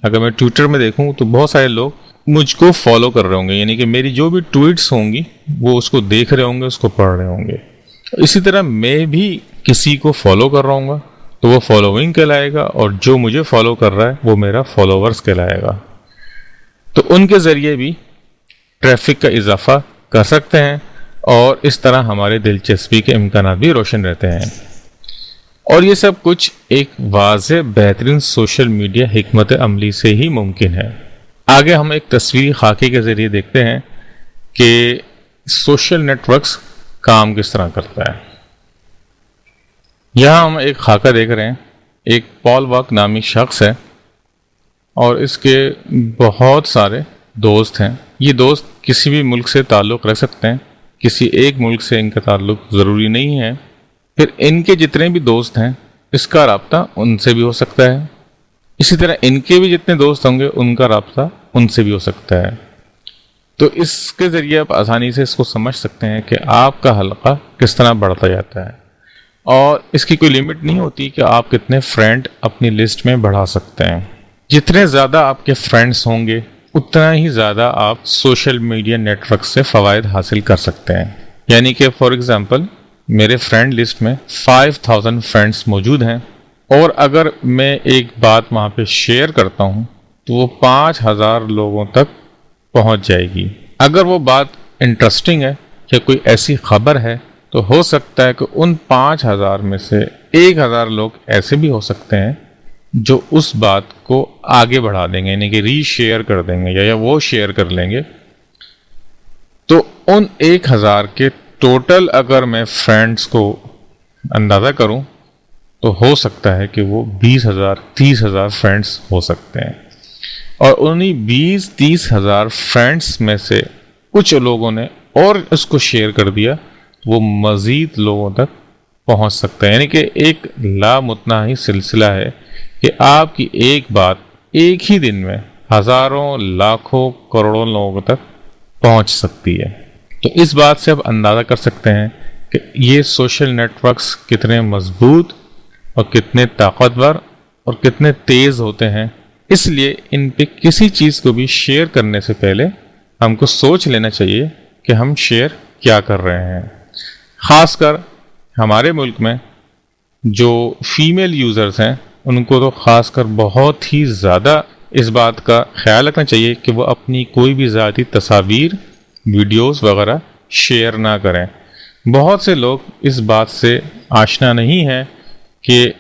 अगर मैं ट्विटर में देखूं तो बहुत सारे लोग मुझको फॉलो कर रहे होंगे, यानी कि मेरी जो भी ट्वीट्स होंगी वो उसको देख रहे होंगे, उसको पढ़ रहे होंगे। इसी तरह मैं भी किसी को फॉलो कर रहा हूँ तो वो फॉलोइंग कहलाएगा, और जो मुझे फॉलो कर रहा है वो मेरा फॉलोवर्स कहलाएगा। तो उनके ज़रिए भी ट्रैफिक का इजाफा कर सकते हैं और इस तरह हमारे दिलचस्पी के इम्कान भी रोशन रहते हैं। और ये सब कुछ एक वाज़ेह बेहतरीन सोशल मीडिया हिकमत अमली से ही मुमकिन है। आगे हम एक तस्वीरी खाके के ज़रिए देखते हैं कि सोशल नेटवर्क्स काम किस तरह करता है। यहाँ हम एक खाका देख रहे हैं। एक पॉल वॉक नामी शख्स है और इसके बहुत सारे दोस्त हैं। ये दोस्त किसी भी मुल्क से ताल्लुक़ रख सकते हैं, किसी एक मुल्क से इनका ताल्लुक़ ज़रूरी नहीं है। फिर इनके जितने भी दोस्त हैं इसका राब्ता उनसे भी हो सकता है। इसी तरह इनके भी जितने दोस्त होंगे उनका राब्ता उनसे भी हो सकता है। तो इसके ज़रिए आप आसानी से इसको समझ सकते हैं कि आपका हल्का किस तरह बढ़ता जाता है, और इसकी कोई लिमिट नहीं होती कि आप कितने फ्रेंड अपनी लिस्ट में बढ़ा सकते हैं। जितने ज़्यादा आपके फ्रेंड्स होंगे उतना ही ज़्यादा आप सोशल मीडिया नेटवर्क से फ़वायद हासिल कर सकते हैं। यानी कि फॉर एग्ज़ाम्पल मेरे फ्रेंड लिस्ट में 5000 फ्रेंड्स मौजूद हैं, और अगर मैं एक बात वहाँ पे शेयर करता हूँ तो वो 5000 लोगों तक पहुँच जाएगी। अगर वो बात इंटरेस्टिंग है या कोई ऐसी खबर है तो हो सकता है कि उन 5000 में से 1000 लोग ऐसे भी हो सकते हैं जो उस बात को आगे बढ़ा देंगे, यानी कि रीशेयर कर देंगे या वो शेयर कर लेंगे। तो उन 1000 के टोटल अगर मैं फ्रेंड्स को अंदाज़ा करूं तो हो सकता है कि वो 20,000 30,000 फ्रेंड्स हो सकते हैं, और उन्हीं 20-30 हज़ार फ्रेंड्स में से कुछ लोगों ने और उसको शेयर कर दिया, वो मज़ीद लोगों तक पहुंच सकता है। यानी कि एक लामुतनाही सिलसिला है कि आपकी एक बात एक ही दिन में हज़ारों लाखों करोड़ों लोगों तक पहुंच सकती है। तो इस बात से आप अंदाज़ा कर सकते हैं कि ये सोशल नेटवर्क्स कितने मजबूत और कितने ताकतवर और कितने तेज़ होते हैं। इसलिए इन पे किसी चीज़ को भी शेयर करने से पहले हमको सोच लेना चाहिए कि हम शेयर क्या कर रहे हैं। ख़ासकर हमारे मुल्क में जो फीमेल यूज़र्स हैं उनको तो ख़ासकर बहुत ही ज़्यादा इस बात का ख्याल रखना चाहिए कि वो अपनी कोई भी ज़ाती तस्वीर, वीडियोस वगैरह शेयर ना करें। बहुत से लोग इस बात से आशना नहीं है कि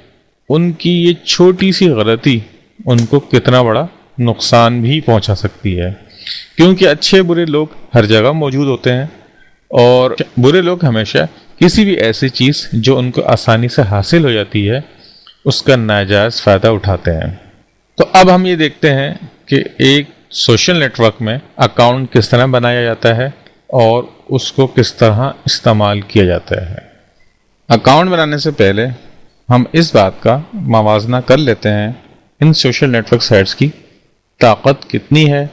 उनकी ये छोटी सी गलती उनको कितना बड़ा नुकसान भी पहुंचा सकती है, क्योंकि अच्छे बुरे लोग हर जगह मौजूद होते हैं, और बुरे लोग हमेशा किसी भी ऐसी चीज़ जो उनको आसानी से हासिल हो जाती है उसका नाजायज़ फ़ायदा उठाते हैं। तो अब हम ये देखते हैं कि एक सोशल नेटवर्क में अकाउंट किस तरह बनाया जाता है और उसको किस तरह इस्तेमाल किया जाता है। अकाउंट बनाने से पहले हम इस बात का मवाजना कर लेते हैं इन सोशल नेटवर्क साइट्स की ताकत कितनी है,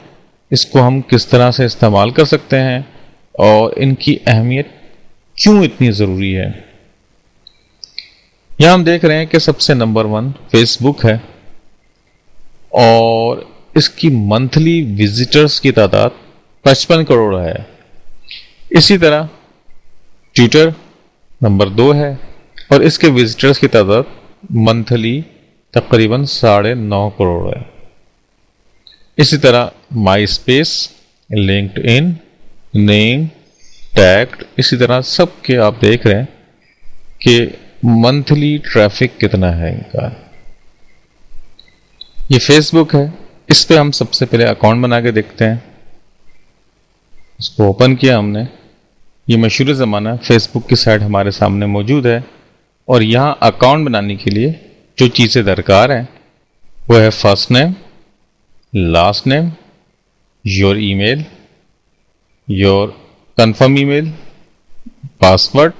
इसको हम किस तरह से इस्तेमाल कर सकते हैं और इनकी अहमियत क्यों इतनी ज़रूरी है। यहाँ हम देख रहे हैं कि सबसे नंबर 1 फेसबुक है, और इसकी मंथली विजिटर्स की तादाद 55 करोड़ है। इसी तरह ट्विटर नंबर 2 है, और इसके विजिटर्स की तादाद मंथली तकरीबन 9.5 करोड़ है। इसी तरह माई स्पेस, लिंक्डइन, नेम, टैग्ड, इसी तरह सब के आप देख रहे हैं कि मंथली ट्रैफिक कितना है इनका। ये फेसबुक है, इस पे हम सबसे पहले अकाउंट बना के देखते हैं। इसको ओपन किया हमने, ये मशहूर ज़माना फेसबुक की साइट हमारे सामने मौजूद है, और यहाँ अकाउंट बनाने के लिए जो चीज़ें दरकार हैं वो है first name, last name, your email, your confirm email, password,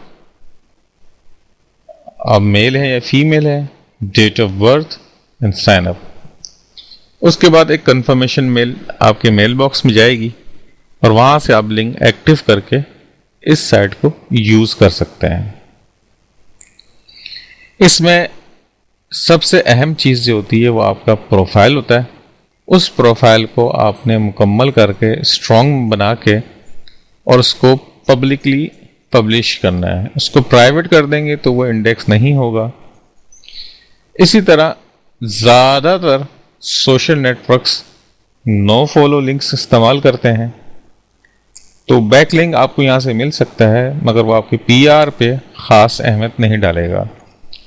अब मेल है या फीमेल है, date of birth and sign up. उसके बाद एक कंफर्मेशन मेल आपके मेल बॉक्स में जाएगी, और वहाँ से आप लिंक एक्टिव करके इस साइट को यूज़ कर सकते हैं। इसमें सबसे अहम चीज़ जो होती है वो आपका प्रोफाइल होता है। उस प्रोफाइल को आपने मुकम्मल करके स्ट्रॉन्ग बना के और उसको पब्लिकली पब्लिश करना है। उसको प्राइवेट कर देंगे तो वो इंडेक्स नहीं होगा। इसी तरह ज़्यादातर social networks no follow links इस्तेमाल करते हैं, तो बैक लिंक आपको यहाँ से मिल सकता है, मगर वो आपके PR पे ख़ास अहमियत नहीं डालेगा।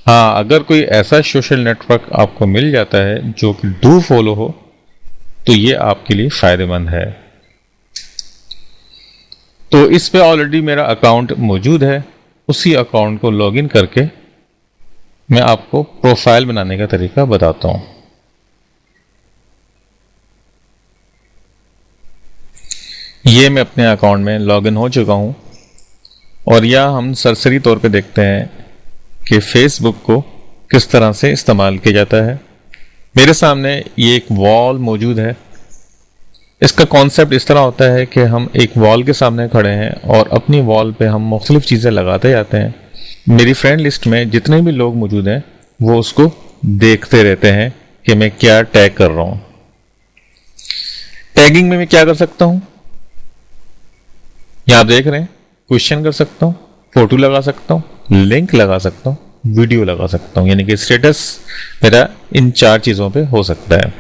हाँ, अगर कोई ऐसा सोशल नेटवर्क आपको मिल जाता है जो कि डू फॉलो हो तो ये आपके लिए फ़ायदेमंद है। तो इस पे ऑलरेडी मेरा अकाउंट मौजूद है, उसी अकाउंट को लॉगिन करके मैं आपको प्रोफाइल बनाने का तरीका बताता हूँ। ये मैं अपने अकाउंट में लॉगिन हो चुका हूँ, और यह हम सरसरी तौर पे देखते हैं कि फेसबुक को किस तरह से इस्तेमाल किया जाता है। मेरे सामने ये एक वॉल मौजूद है। इसका कॉन्सेप्ट इस तरह होता है कि हम एक वॉल के सामने खड़े हैं और अपनी वॉल पे हम मुख्तलिफ चीज़ें लगाते जाते हैं। मेरी फ्रेंड लिस्ट में जितने भी लोग मौजूद हैं वो उसको देखते रहते हैं कि मैं क्या टैग कर रहा हूँ। टैगिंग में मैं क्या कर सकता हूँ, यहाँ आप देख रहे हैं, क्वेश्चन कर सकता हूँ, फोटो लगा सकता हूँ, लिंक लगा सकता हूँ, वीडियो लगा सकता हूँ, यानी कि स्टेटस मेरा इन 4 चीज़ों पे हो सकता है।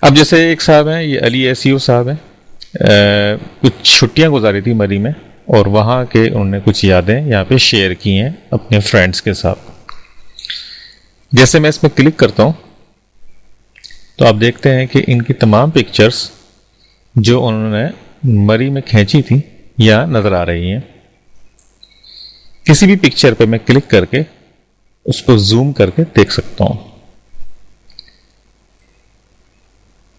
अब जैसे एक साहब हैं, ये अली एसईओ साहब हैं, कुछ छुट्टियां गुजारी थी मरी में और वहाँ के उन्होंने कुछ यादें यहाँ पे शेयर की हैं अपने फ्रेंड्स के साथ। जैसे मैं इसमें क्लिक करता हूँ तो आप देखते हैं कि इनकी तमाम पिक्चर्स जो उन्होंने मरी में खींची थी यहाँ नज़र आ रही हैं। किसी भी पिक्चर पे मैं क्लिक करके उसको जूम करके देख सकता हूँ।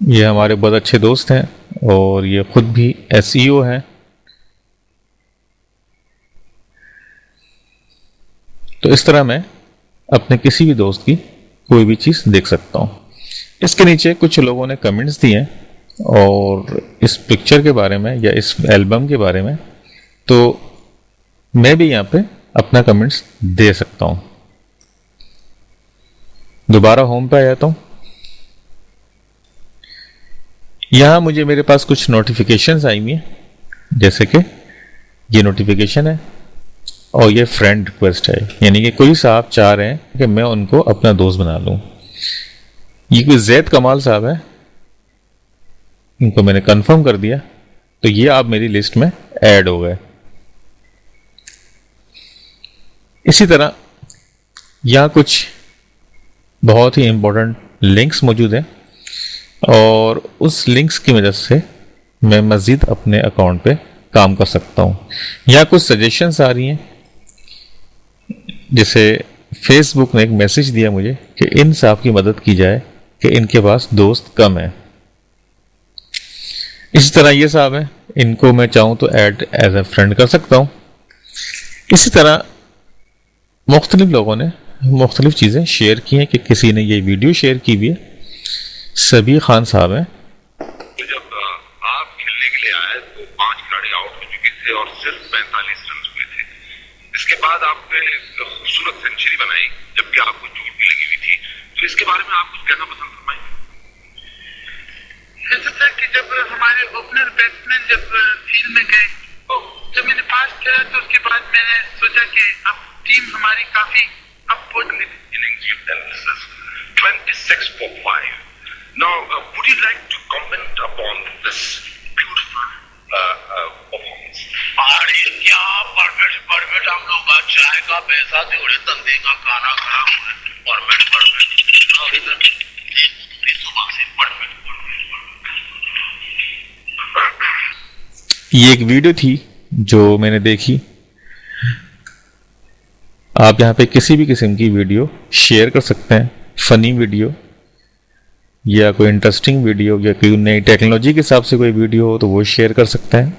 ये हमारे बहुत अच्छे दोस्त हैं और ये खुद भी एसईओ हैं। तो इस तरह मैं अपने किसी भी दोस्त की कोई भी चीज़ देख सकता हूँ। इसके नीचे कुछ लोगों ने कमेंट्स दिए हैं और इस पिक्चर के बारे में या इस एल्बम के बारे में, तो मैं भी यहाँ पे अपना कमेंट्स दे सकता हूँ। दोबारा होम पे आ जाता हूँ। यहाँ मुझे मेरे पास कुछ नोटिफिकेशंस आई हुई हैं, जैसे कि ये नोटिफिकेशन है और ये फ्रेंड रिक्वेस्ट है, यानी कि कोई साहब चाह रहे हैं कि मैं उनको अपना दोस्त बना लूँ। ये कोई जैद कमाल साहब है, इनको मैंने कंफर्म कर दिया तो ये आप मेरी लिस्ट में ऐड हो गए। इसी तरह यहाँ कुछ बहुत ही इंपॉर्टेंट लिंक्स मौजूद हैं और उस लिंक्स की मदद से मैं मज़ीद अपने अकाउंट पे काम कर सकता हूँ। यहाँ कुछ सजेशंस आ रही हैं, जैसे फेसबुक ने एक मैसेज दिया मुझे कि इन साहब की मदद की जाए कि इनके पास दोस्त कम है। इसी तरह ये साहब हैं, इनको मैं चाहूँ तो ऐड एज ए फ्रेंड कर सकता हूँ। इसी तरह मुख्तलिफ लोगों ने मुख्तलिफ चीज़ें शेयर की हैं कि किसी ने ये वीडियो शेयर की हुई है। सबीर खान साहब हैं। जब आप खेलने के लिए आए तो 5 खिलाड़ी आउट हो चुके थे और सिर्फ 45 रन हुए थे। इसके बाद आपने खूबसूरत सेंचुरी बनाई जबकि आपको चोट भी लगी हुई थी, तो इसके बारे में आप कुछ कहना पसंद फरमाएंगे? ऐसा था कि जब हमारे ओपनर बैट्समैन जब फील्ड में गए तो जब मैंने पास खेला तो उसके बाद मैंने सोचा कि अब टीम हमारी काफी upward innings you've done. This is 26 for 5. Now, would you like to comment upon this beautiful performance? अरे क्या परमिट हम लोग का चाय का पैसा जोड़े धंधे का खाना खराब हो परमिट और इधर सुबह से परमिट। ये एक वीडियो थी जो मैंने देखी। आप यहाँ पे किसी भी किस्म की वीडियो शेयर कर सकते हैं, फनी वीडियो या कोई इंटरेस्टिंग वीडियो या कोई नई टेक्नोलॉजी के हिसाब से कोई वीडियो हो तो वो शेयर कर सकते हैं,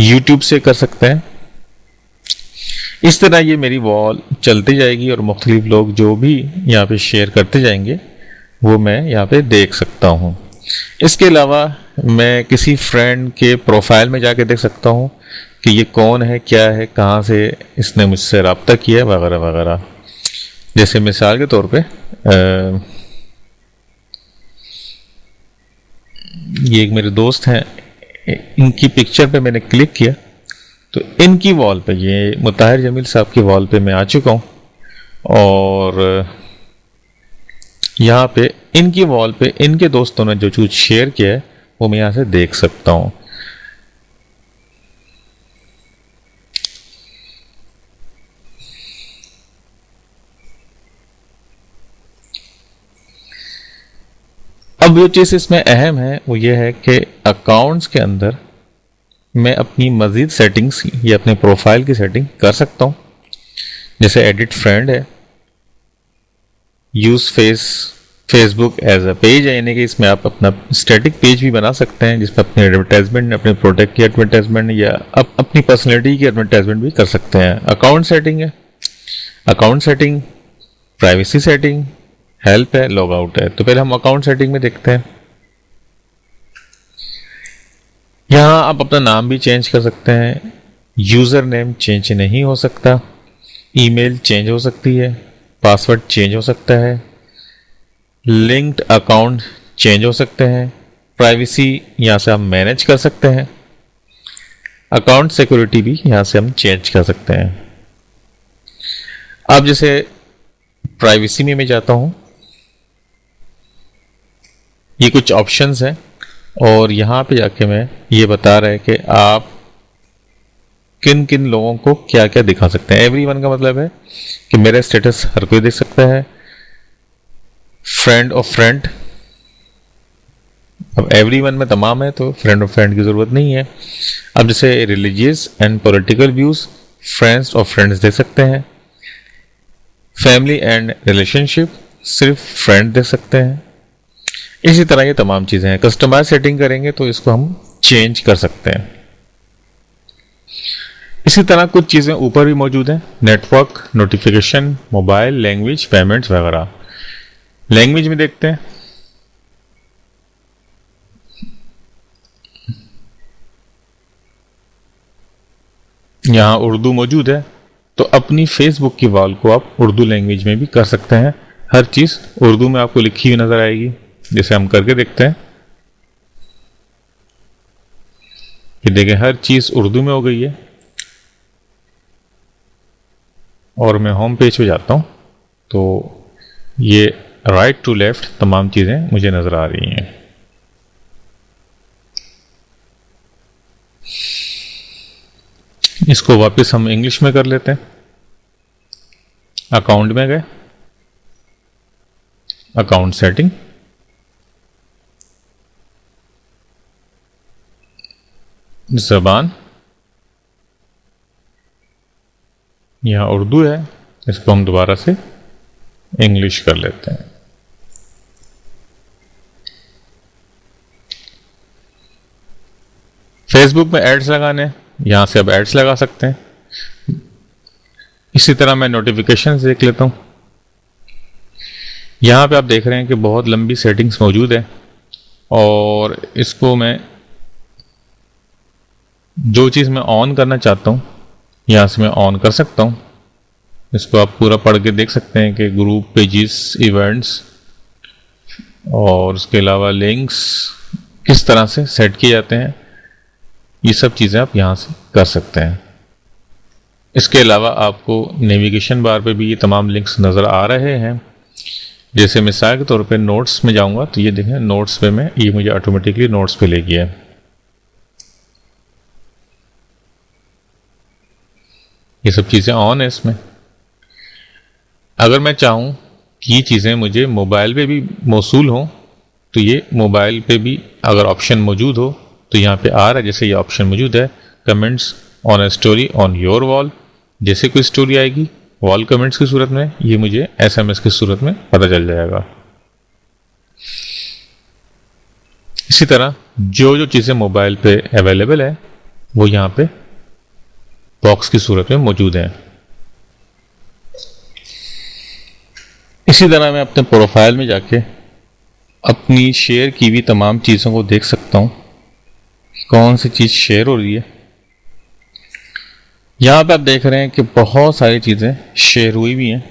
यूट्यूब से कर सकते हैं। इस तरह ये मेरी वॉल चलती जाएगी और मुख्तलिफ लोग जो भी यहाँ पे शेयर करते जाएंगे वो मैं यहाँ पे देख सकता हूँ। इसके अलावा मैं किसी फ्रेंड के प्रोफाइल में जाके देख सकता हूँ कि ये कौन है, क्या है, कहाँ से इसने मुझसे रब्ता किया वगैरह वगैरह। जैसे मिसाल के तौर पे ये एक मेरे दोस्त हैं, इनकी पिक्चर पे मैंने क्लिक किया तो इनकी वॉल पे, ये मुताहिर जमील साहब की वॉल पे मैं आ चुका हूँ और यहाँ पे इनकी वॉल पे इनके दोस्तों ने जो कुछ शेयर किया है वो मैं यहाँ से देख सकता हूँ। अब जो चीज़ इसमें अहम है वो ये है कि अकाउंट्स के अंदर मैं अपनी मज़ीद सेटिंग्स या अपने प्रोफाइल की सेटिंग कर सकता हूँ। जैसे एडिट फ्रेंड है, use face Facebook as a page है, यानी कि इसमें आप अपना स्टैटिक पेज भी बना सकते हैं जिसमें अपने एडवर्टाइजमेंट, अपने प्रोडक्ट की एडवर्टाइजमेंट या अपनी पर्सनैलिटी की एडवर्टाइजमेंट भी कर सकते हैं। अकाउंट सेटिंग है, account setting, privacy setting, help है, लॉग आउट है। तो पहले हम अकाउंट सेटिंग में देखते हैं। यहाँ आप अपना नाम भी चेंज कर सकते हैं, यूज़र नेम चेंज नहीं हो सकता, ईमेल चेंज हो सकती है, पासवर्ड चेंज हो सकता है, लिंक्ड अकाउंट चेंज हो सकते हैं, प्राइवेसी यहाँ से हम मैनेज कर सकते हैं, अकाउंट सिक्योरिटी भी यहाँ से हम चेंज कर सकते हैं। अब जैसे प्राइवेसी में मैं जाता हूँ, ये कुछ ऑप्शंस हैं और यहाँ पे जाके मैं ये बता रहा है कि आप किन किन लोगों को क्या क्या दिखा सकते हैं। एवरीवन का मतलब है कि मेरा स्टेटस हर कोई देख सकता है, फ्रेंड ऑफ फ्रेंड, अब एवरीवन में तमाम है तो फ्रेंड ऑफ फ्रेंड की जरूरत नहीं है। अब जैसे religious and political views, friends और फ्रेंड्स दे सकते हैं, फैमिली एंड रिलेशनशिप सिर्फ फ्रेंड दे सकते हैं। इसी तरह ये तमाम चीजें हैं। कस्टमाइज सेटिंग करेंगे तो इसको हम चेंज कर सकते हैं। इसी तरह कुछ चीजें ऊपर भी मौजूद हैं, network, notification, mobile, language, payments वगैरह। लैंग्वेज में देखते हैं, यहां उर्दू मौजूद है तो अपनी फेसबुक की वॉल को आप उर्दू लैंग्वेज में भी कर सकते हैं। हर चीज उर्दू में आपको लिखी हुई नजर आएगी। जैसे हम करके देखते हैं कि देखें हर चीज उर्दू में हो गई है। और मैं होम पेज पे जाता हूं तो ये राइट टू लेफ्ट तमाम चीजें मुझे नजर आ रही हैं। इसको वापस हम इंग्लिश में कर लेते हैं। अकाउंट में गए, अकाउंट सेटिंग, ज़बान, यहां उर्दू है, इसको हम दोबारा से इंग्लिश कर लेते हैं। फेसबुक में एड्स लगाने, यहां से अब एड्स लगा सकते हैं। इसी तरह मैं नोटिफिकेशन देख लेता हूं। यहां पे आप देख रहे हैं कि बहुत लंबी सेटिंग्स मौजूद है और इसको मैं जो चीज़ मैं ऑन करना चाहता हूं यहां से मैं ऑन कर सकता हूं। इसको आप पूरा पढ़ के देख सकते हैं कि ग्रुप, पेजेस, इवेंट्स और उसके अलावा लिंक्स किस तरह से सेट किए जाते हैं। ये सब चीज़ें आप यहाँ से कर सकते हैं। इसके अलावा आपको नेविगेशन बार पे भी ये तमाम लिंक्स नज़र आ रहे हैं। जैसे मिसाल के तौर पे नोट्स में जाऊंगा तो ये देखें नोट्स पे मैं ये मुझे ऑटोमेटिकली नोट्स पे ले गया है। ये सब चीज़ें ऑन है इसमें। अगर मैं चाहूँ कि ये चीज़ें मुझे मोबाइल पे भी मौसूल हों तो ये मोबाइल पे भी अगर ऑप्शन मौजूद हो तो यहाँ पे आ रहा है। जैसे ये ऑप्शन मौजूद है, comments on a story on your wall. जैसे कोई स्टोरी आएगी वॉल कमेंट्स की सूरत में, ये मुझे एसएमएस की सूरत में पता चल जाएगा। इसी तरह जो जो चीज़ें मोबाइल पे अवेलेबल है वो यहाँ पे बॉक्स की सूरत में मौजूद है। इसी तरह मैं अपने प्रोफाइल में जाके अपनी शेयर की हुई तमाम चीज़ों को देख सकता हूँ, कौन सी चीज़ शेयर हो रही है। यहाँ पे आप देख रहे हैं कि बहुत सारी चीज़ें शेयर हुई भी हैं।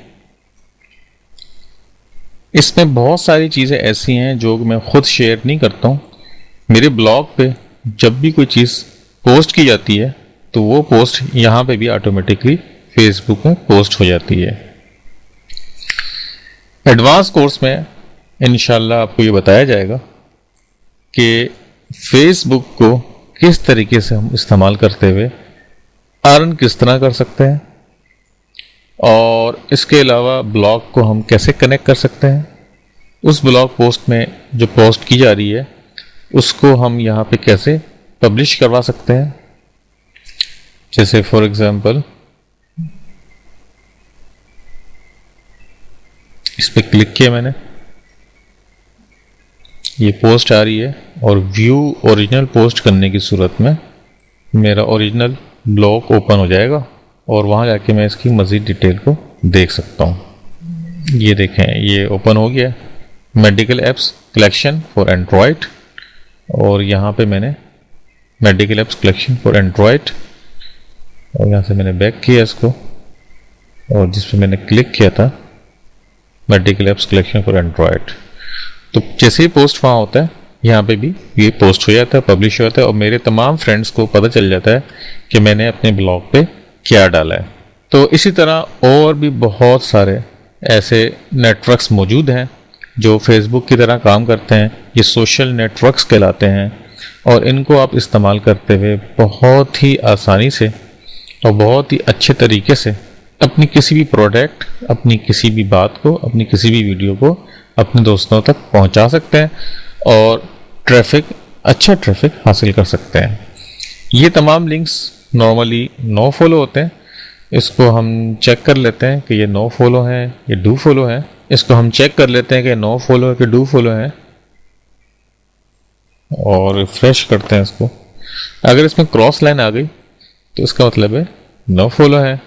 इसमें बहुत सारी चीज़ें ऐसी हैं जो मैं खुद शेयर नहीं करता हूँ। मेरे ब्लॉग पे जब भी कोई चीज़ पोस्ट की जाती है तो वो पोस्ट यहाँ पे भी ऑटोमेटिकली फेसबुक में पोस्ट हो जाती है। एडवांस कोर्स में इंशाल्लाह आपको ये बताया जाएगा कि फेसबुक को किस तरीके से हम इस्तेमाल करते हुए अर्न किस तरह कर सकते हैं और इसके अलावा ब्लॉग को हम कैसे कनेक्ट कर सकते हैं। उस ब्लॉग पोस्ट में जो पोस्ट की जा रही है उसको हम यहाँ पे कैसे पब्लिश करवा सकते हैं। जैसे फॉर एग्जांपल इस पर क्लिक किया मैंने, ये पोस्ट आ रही है और व्यू ओरिजिनल पोस्ट करने की सूरत में मेरा ओरिजिनल ब्लॉग ओपन हो जाएगा और वहाँ जाके मैं इसकी मज़ीद डिटेल को देख सकता हूँ। ये देखें, ये ओपन हो गया medical apps collection for Android, और यहाँ पे मैंने medical apps collection for Android, और यहाँ से मैंने बैक किया इसको, और जिस पे मैंने क्लिक किया था medical apps collection for Android, तो जैसे ही पोस्ट वहाँ होता है यहाँ पे भी ये पोस्ट हो जाता है, पब्लिश हो जाता है, और मेरे तमाम फ्रेंड्स को पता चल जाता है कि मैंने अपने ब्लॉग पे क्या डाला है। तो इसी तरह और भी बहुत सारे ऐसे नेटवर्क्स मौजूद हैं जो फेसबुक की तरह काम करते हैं। ये सोशल नेटवर्क्स कहलाते हैं और इनको आप इस्तेमाल करते हुए बहुत ही आसानी से और बहुत ही अच्छे तरीके से अपनी किसी भी प्रोडक्ट, अपनी किसी भी बात को, अपनी किसी भी वीडियो को अपने दोस्तों तक पहुंचा सकते हैं और अच्छा ट्रैफिक हासिल कर सकते हैं। ये तमाम लिंक्स नॉर्मली नो फॉलो होते हैं। इसको हम चेक कर लेते हैं कि ये नो फॉलो है, ये डू फॉलो है। इसको हम चेक कर लेते हैं कि नो फॉलो है कि डू फॉलो है, और रिफ्रेश करते हैं इसको। अगर इसमें क्रॉस लाइन आ गई तो इसका मतलब है नो फॉलो है,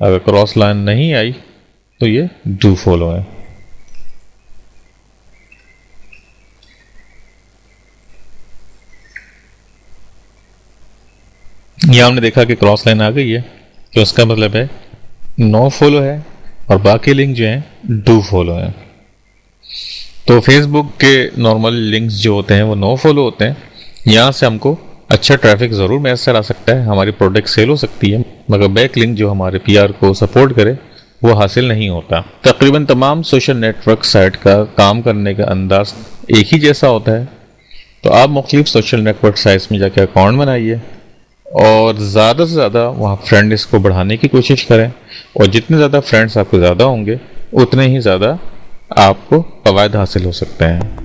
अगर क्रॉस लाइन नहीं आई तो ये डू फॉलो है। यह हमने देखा कि क्रॉस लाइन आ गई है, तो इसका मतलब है नो फॉलो है, और बाकी लिंक जो हैं डू फॉलो है। तो फेसबुक के नॉर्मल लिंक्स जो होते हैं वो नो फॉलो होते हैं। यहाँ से हमको अच्छा ट्रैफिक ज़रूर मैसर आ सकता है, हमारी प्रोडक्ट सेल हो सकती है, मगर बैक लिंक जो हमारे पीआर को सपोर्ट करे वो हासिल नहीं होता। तकरीबन तमाम सोशल नेटवर्क साइट का काम करने का अंदाज एक ही जैसा होता है। तो आप मुख्तलिफ सोशल नेटवर्क साइट्स में जाकर अकाउंट बनाइए और ज़्यादा से ज़्यादा वहाँ फ्रेंड इसको बढ़ाने की कोशिश करें, और जितने ज़्यादा फ्रेंड्स आपको ज़्यादा होंगे उतने ही ज़्यादा आपको फ़वायद हासिल हो सकते हैं।